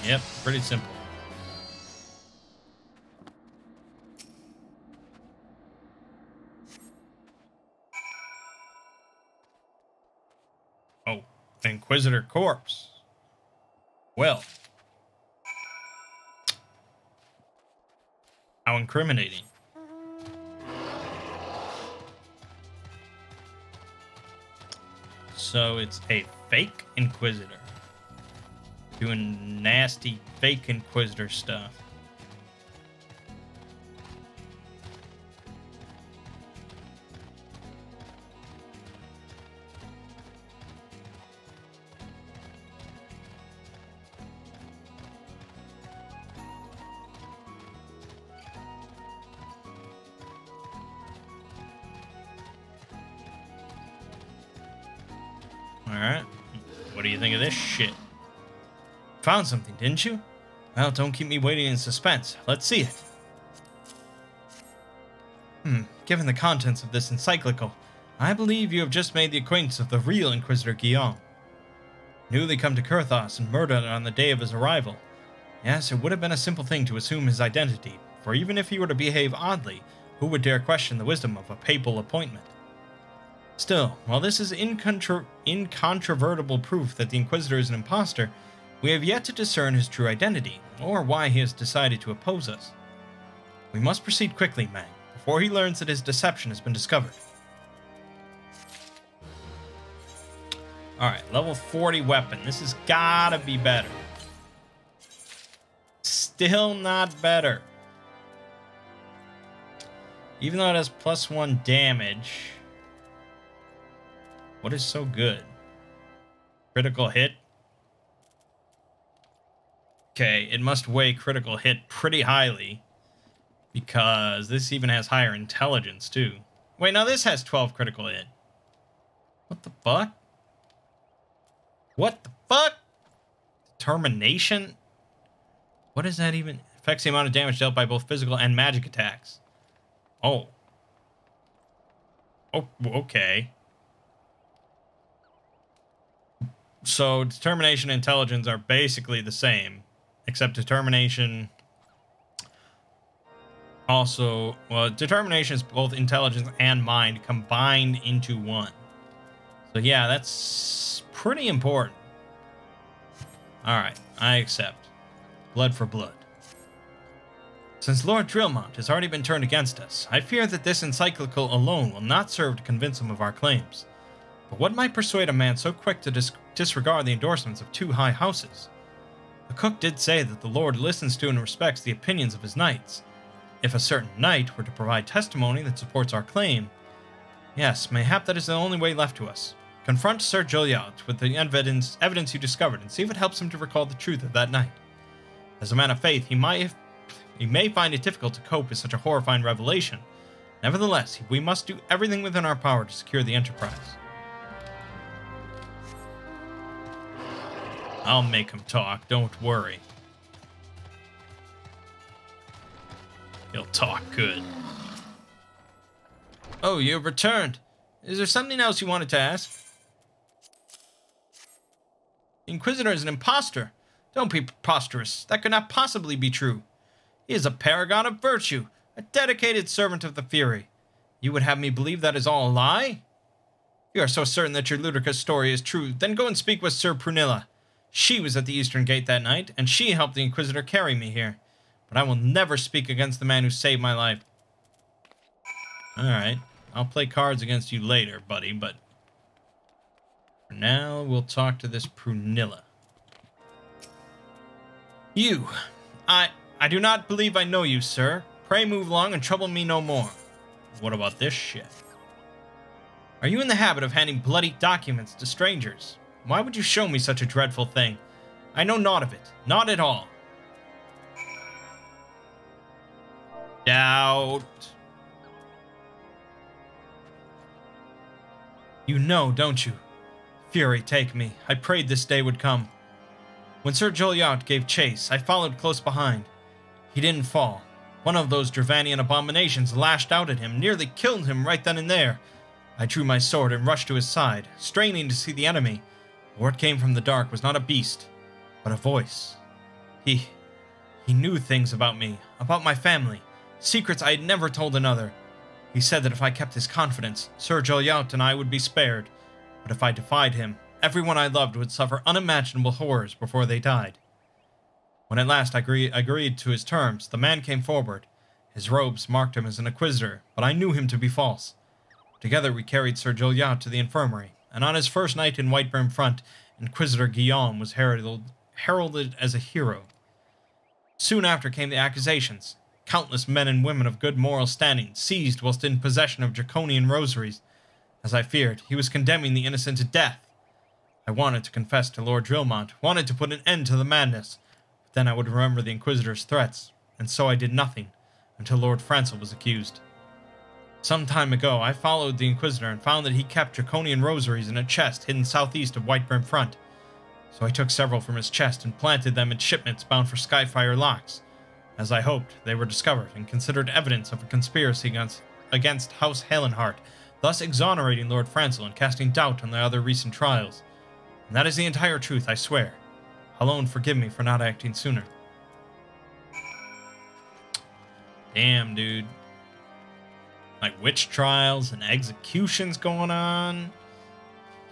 Yep, pretty simple. Oh, Inquisitor corpse. Well. How incriminating. So it's a fake Inquisitor. Doing nasty fake Inquisitor stuff. Alright. What do you think of this shit? Found something, didn't you? Well, don't keep me waiting in suspense. Let's see it. Given the contents of this encyclical, I believe you have just made the acquaintance of the real Inquisitor Guillaume. Newly come to Kurthos and murdered on the day of his arrival. Yes, it would have been a simple thing to assume his identity, for even if he were to behave oddly, who would dare question the wisdom of a papal appointment? Still, while this is incontrovertible proof that the Inquisitor is an impostor, we have yet to discern his true identity, or why he has decided to oppose us. We must proceed quickly, Mangg, before he learns that his deception has been discovered. Alright, level 40 weapon. This has gotta be better. Still not better. Even though it has +1 damage. What is so good? Critical hit? Okay, it must weigh critical hit pretty highly. Because this even has higher intelligence, too. Wait, now this has 12 critical hit. What the fuck? What the fuck? Determination? What is that even? Affects the amount of damage dealt by both physical and magic attacks. Oh. Oh, okay. So, determination and intelligence are basically the same. Except determination... Also, well, determination is both intelligence and mind combined into one. So yeah, that's pretty important. Alright, I accept. Blood for blood. Since Lord Drillmont has already been turned against us, I fear that this encyclical alone will not serve to convince him of our claims. But what might persuade a man so quick to disregard the endorsements of 2 high houses? The cook did say that the Lord listens to and respects the opinions of his knights. If a certain knight were to provide testimony that supports our claim, yes, mayhap that is the only way left to us. Confront Sir Joliot with the evidence you discovered and see if it helps him to recall the truth of that night. As a man of faith, he may find it difficult to cope with such a horrifying revelation. Nevertheless, we must do everything within our power to secure the enterprise. I'll make him talk, don't worry. He'll talk good. Oh, you have returned. Is there something else you wanted to ask? The Inquisitor is an impostor. Don't be preposterous. That could not possibly be true. He is a paragon of virtue, a dedicated servant of the Fury. You would have me believe that is all a lie? If you are so certain that your ludicrous story is true, then go and speak with Sir Prunilla. She was at the Eastern Gate that night, and she helped the Inquisitor carry me here. But I will never speak against the man who saved my life. Alright, I'll play cards against you later, buddy, but... for now, we'll talk to this Prunilla. You! I do not believe I know you, sir. Pray move along and trouble me no more. What about this shit? Are you in the habit of handing bloody documents to strangers? Why would you show me such a dreadful thing? I know naught of it. Not at all. Doubt. You know, don't you? Fury, take me. I prayed this day would come. When Sir Joliot gave chase, I followed close behind. He didn't fall. One of those Dravanian abominations lashed out at him, nearly killed him right then and there. I drew my sword and rushed to his side, straining to see the enemy. What came from the dark was not a beast, but a voice. He knew things about me, about my family. Secrets I had never told another. He said that if I kept his confidence, Sir Joliot and I would be spared. But if I defied him, everyone I loved would suffer unimaginable horrors before they died. When at last I agreed to his terms, the man came forward. His robes marked him as an inquisitor, but I knew him to be false. Together we carried Sir Joliot to the infirmary, and on his first night in Whitebrim Front, Inquisitor Guillaume was heralded as a hero. Soon after came the accusations. Countless men and women of good moral standing seized whilst in possession of draconian rosaries. As I feared, he was condemning the innocent to death. I wanted to confess to Lord Drillmont, wanted to put an end to the madness, but then I would remember the Inquisitor's threats, and so I did nothing, until Lord Francel was accused. Some time ago, I followed the Inquisitor and found that he kept draconian rosaries in a chest hidden southeast of Whitebrim Front. So I took several from his chest and planted them in shipments bound for Skyfire locks. As I hoped, they were discovered and considered evidence of a conspiracy against House Halenhart, thus exonerating Lord Francel and casting doubt on the other recent trials. And that is the entire truth, I swear. Alone, forgive me for not acting sooner. Damn, dude. Like witch trials and executions going on.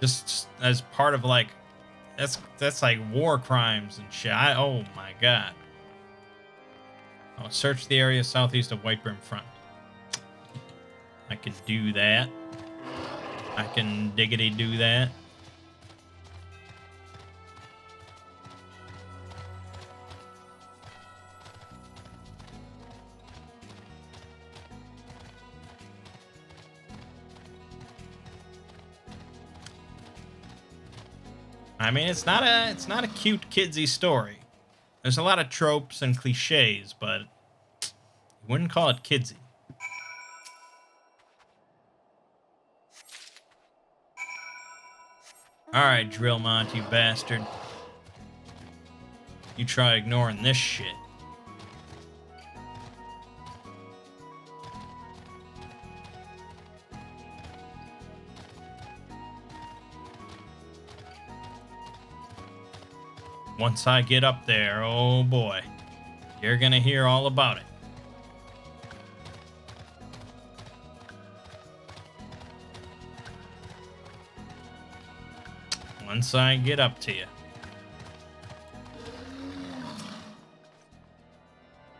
Just as part of like, that's like war crimes and shit. Oh my god. I'll search the area southeast of Whitebrim Front. I can do that. I can diggity do that. I mean, it's not a cute kidsy story. There's a lot of tropes and cliches, but you wouldn't call it kidsy. Alright, Drillmont, you bastard. You try ignoring this shit. Once I get up there, oh boy, you're gonna hear all about it. Once I get up to you.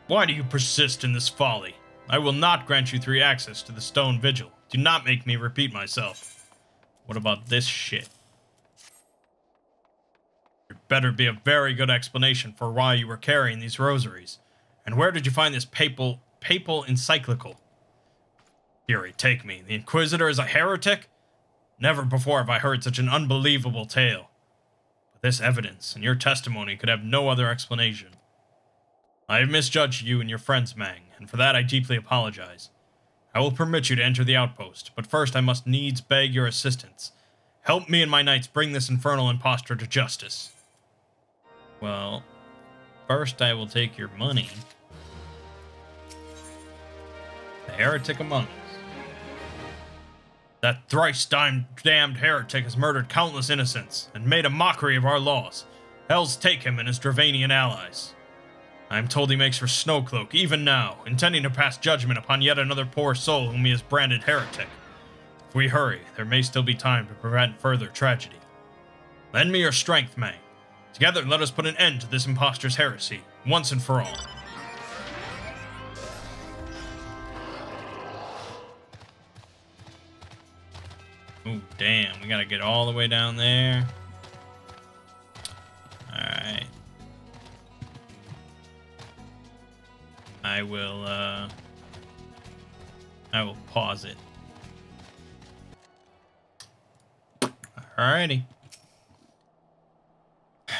Why do you persist in this folly? I will not grant you free access to the Stone Vigil. Do not make me repeat myself. What about this shit? There better be a very good explanation for why you were carrying these rosaries. And where did you find this papal encyclical? Fury, take me. The Inquisitor is a heretic? Never before have I heard such an unbelievable tale. But this evidence and your testimony could have no other explanation. I have misjudged you and your friends, Mangg, and for that I deeply apologize. I will permit you to enter the outpost, but first I must needs beg your assistance. Help me and my knights bring this infernal impostor to justice. Well, first I will take your money. The heretic among us. That thrice-damned heretic has murdered countless innocents and made a mockery of our laws. Hells take him and his Dravanian allies. I am told he makes for Snowcloak even now, intending to pass judgment upon yet another poor soul whom he has branded heretic. If we hurry, there may still be time to prevent further tragedy. Lend me your strength, Mangg. Together, let us put an end to this impostor's heresy, once and for all. Ooh, damn, we gotta get all the way down there. Alright. I will pause it. Alrighty.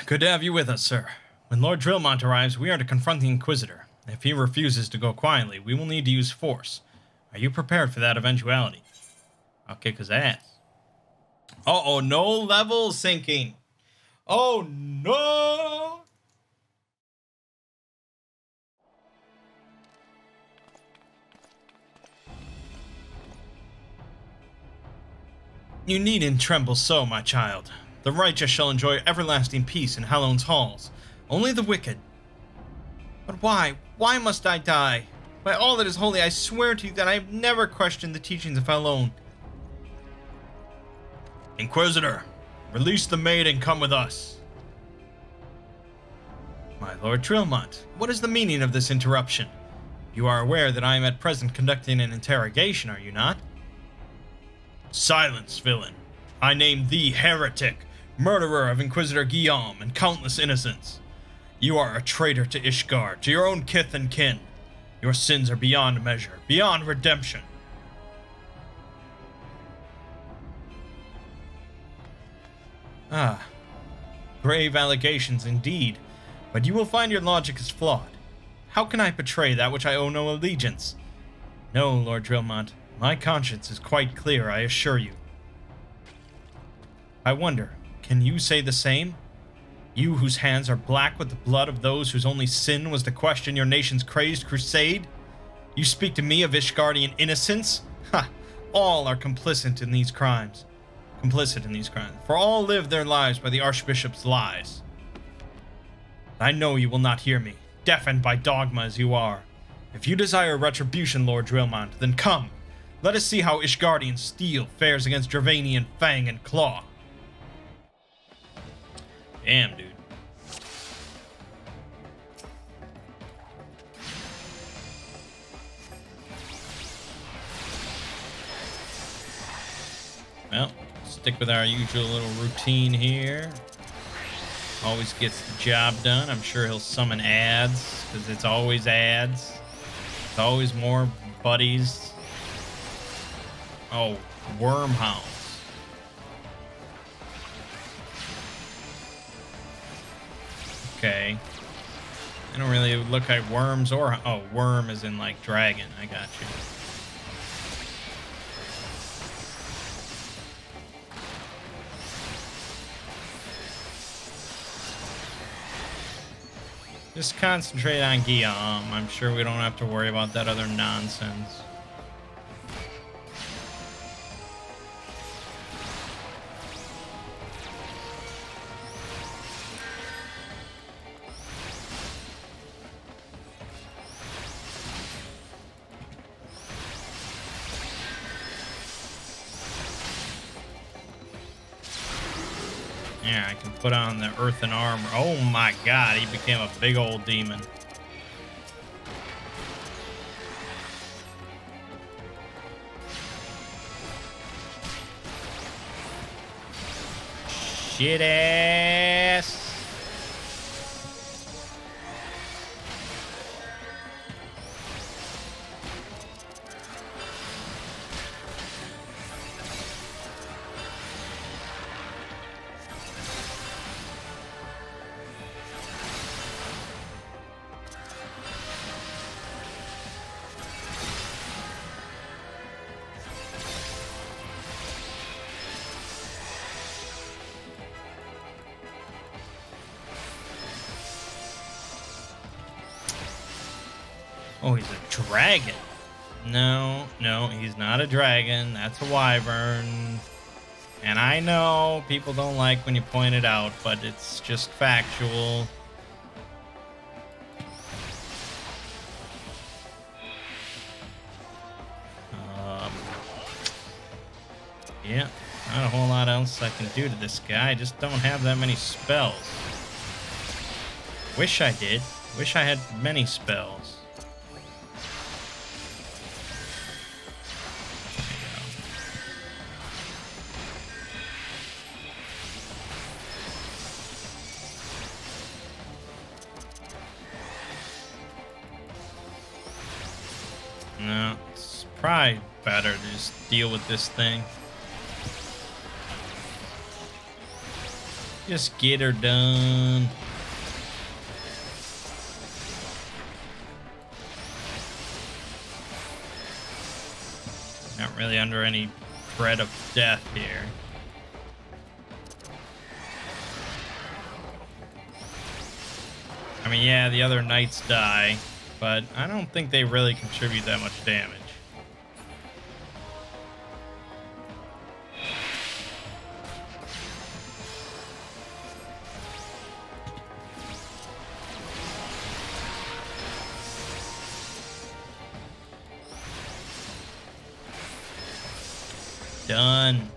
Good to have you with us, sir. When Lord Drillmont arrives, we are to confront the Inquisitor. If he refuses to go quietly, we will need to use force. Are you prepared for that eventuality? I'll kick his ass. Uh-oh, no level sinking. Oh, no! You needn't tremble so, my child. The righteous shall enjoy everlasting peace in Hallow's halls. Only the wicked. But why? Why must I die? By all that is holy, I swear to you that I have never questioned the teachings of Halloween. Inquisitor, release the maid and come with us. My Lord Drillmont, what is the meaning of this interruption? You are aware that I am at present conducting an interrogation, are you not? Silence, villain. I name thee heretic, murderer of Inquisitor Guillaume and countless innocents. You are a traitor to Ishgard, to your own kith and kin. Your sins are beyond measure, beyond redemption. Ah, grave allegations indeed, but you will find your logic is flawed. How can I betray that which I owe no allegiance? No, Lord Drillmont, My conscience is quite clear, I assure you. I wonder, can you say the same? You whose hands are black with the blood of those whose only sin was to question your nation's crazed crusade? You speak to me of Ishgardian innocence? Ha! All are complicit in these crimes. For all live their lives by the Archbishop's lies. I know you will not hear me, deafened by dogma as you are. If you desire retribution, Lord Drillmont, then come. Let us see how Ishgardian steel fares against Dravanian fang and claw. Damn, dude. Well, stick with our usual little routine here. Always gets the job done. I'm sure he'll summon ads, because it's always ads. It's always more buddies. Oh, Wormhounds. Okay. They don't really look like worms or... Oh, worm is in, like, dragon. I got you. Just concentrate on Guillaume. I'm sure we don't have to worry about that other nonsense. Yeah, I can put on the earthen armor. Oh my god, he became a big old demon. Shit ass. Oh, he's a dragon. No, he's not a dragon. That's a wyvern. And I know people don't like when you point it out, but it's just factual. Yeah, not a whole lot else I can do to this guy. I just don't have that many spells. Wish I did. Wish I had many spells. No, it's probably better to just deal with this thing. Just get her done. Not really under any threat of death here. I mean, yeah, the other knights die, but I don't think they really contribute that much damage. Done.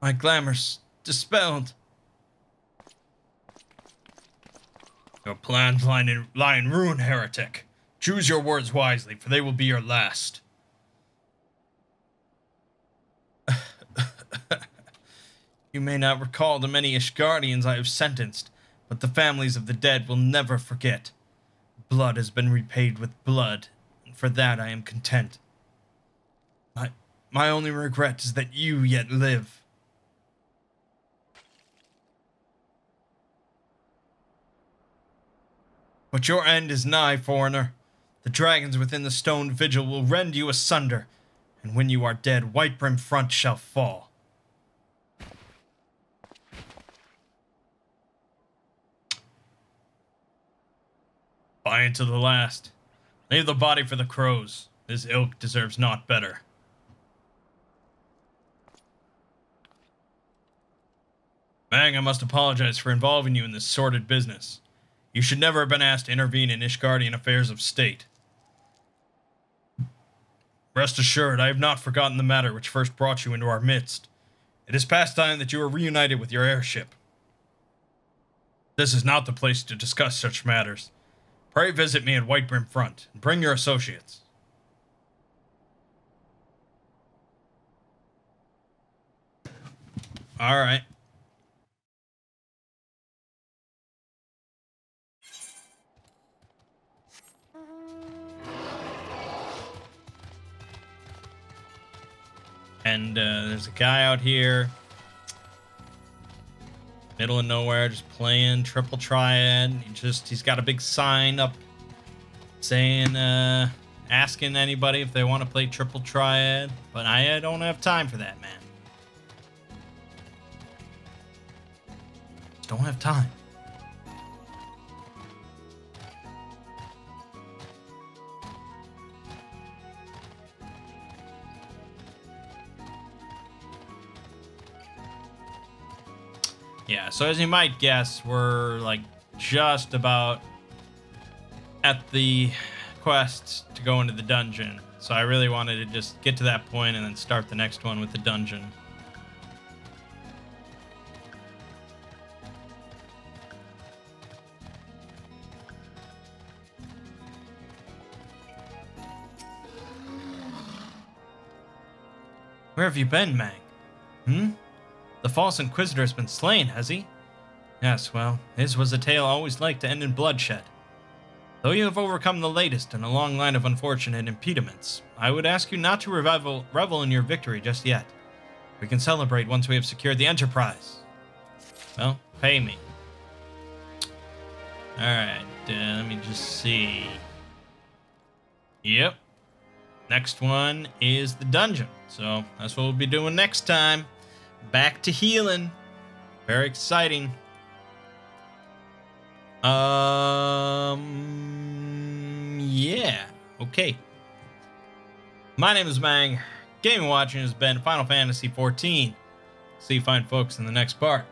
My glamour's dispelled. Your plans lie in ruin, heretic. Choose your words wisely, for they will be your last. You may not recall the many Ishgardians I have sentenced, but the families of the dead will never forget. Blood has been repaid with blood, and for that I am content. My only regret is that you yet live. But your end is nigh, foreigner. The dragons within the stone vigil will rend you asunder, and when you are dead, Whitebrim Front shall fall. Buy into the last. Leave the body for the crows. This ilk deserves naught better. Mangg, I must apologize for involving you in this sordid business. You should never have been asked to intervene in Ishgardian affairs of state. Rest assured, I have not forgotten the matter which first brought you into our midst. It is past time that you are reunited with your heirship. This is not the place to discuss such matters. Pray visit me at Whitebrim Front, and bring your associates. Alright. And there's a guy out here. Middle of nowhere, just playing Triple Triad. He's got a big sign up saying, asking anybody if they want to play Triple Triad. But I don't have time for that, man. Just don't have time. Yeah, so as you might guess, we're like just about at the quest to go into the dungeon. So I really wanted to just get to that point and then start the next one with the dungeon. Where have you been, Mangg? The false Inquisitor has been slain, has he? Yes, well, his was a tale always liked to end in bloodshed. Though you have overcome the latest in a long line of unfortunate impediments, I would ask you not to revel in your victory just yet. We can celebrate once we have secured the Enterprise. Well, pay me. Alright, let me just see. Yep. Next one is the dungeon. So that's what we'll be doing next time. Back to healing. Very exciting. Yeah. Okay. My name is Mangg. Gaming watching has been Final Fantasy XIV. See you fine folks in the next part.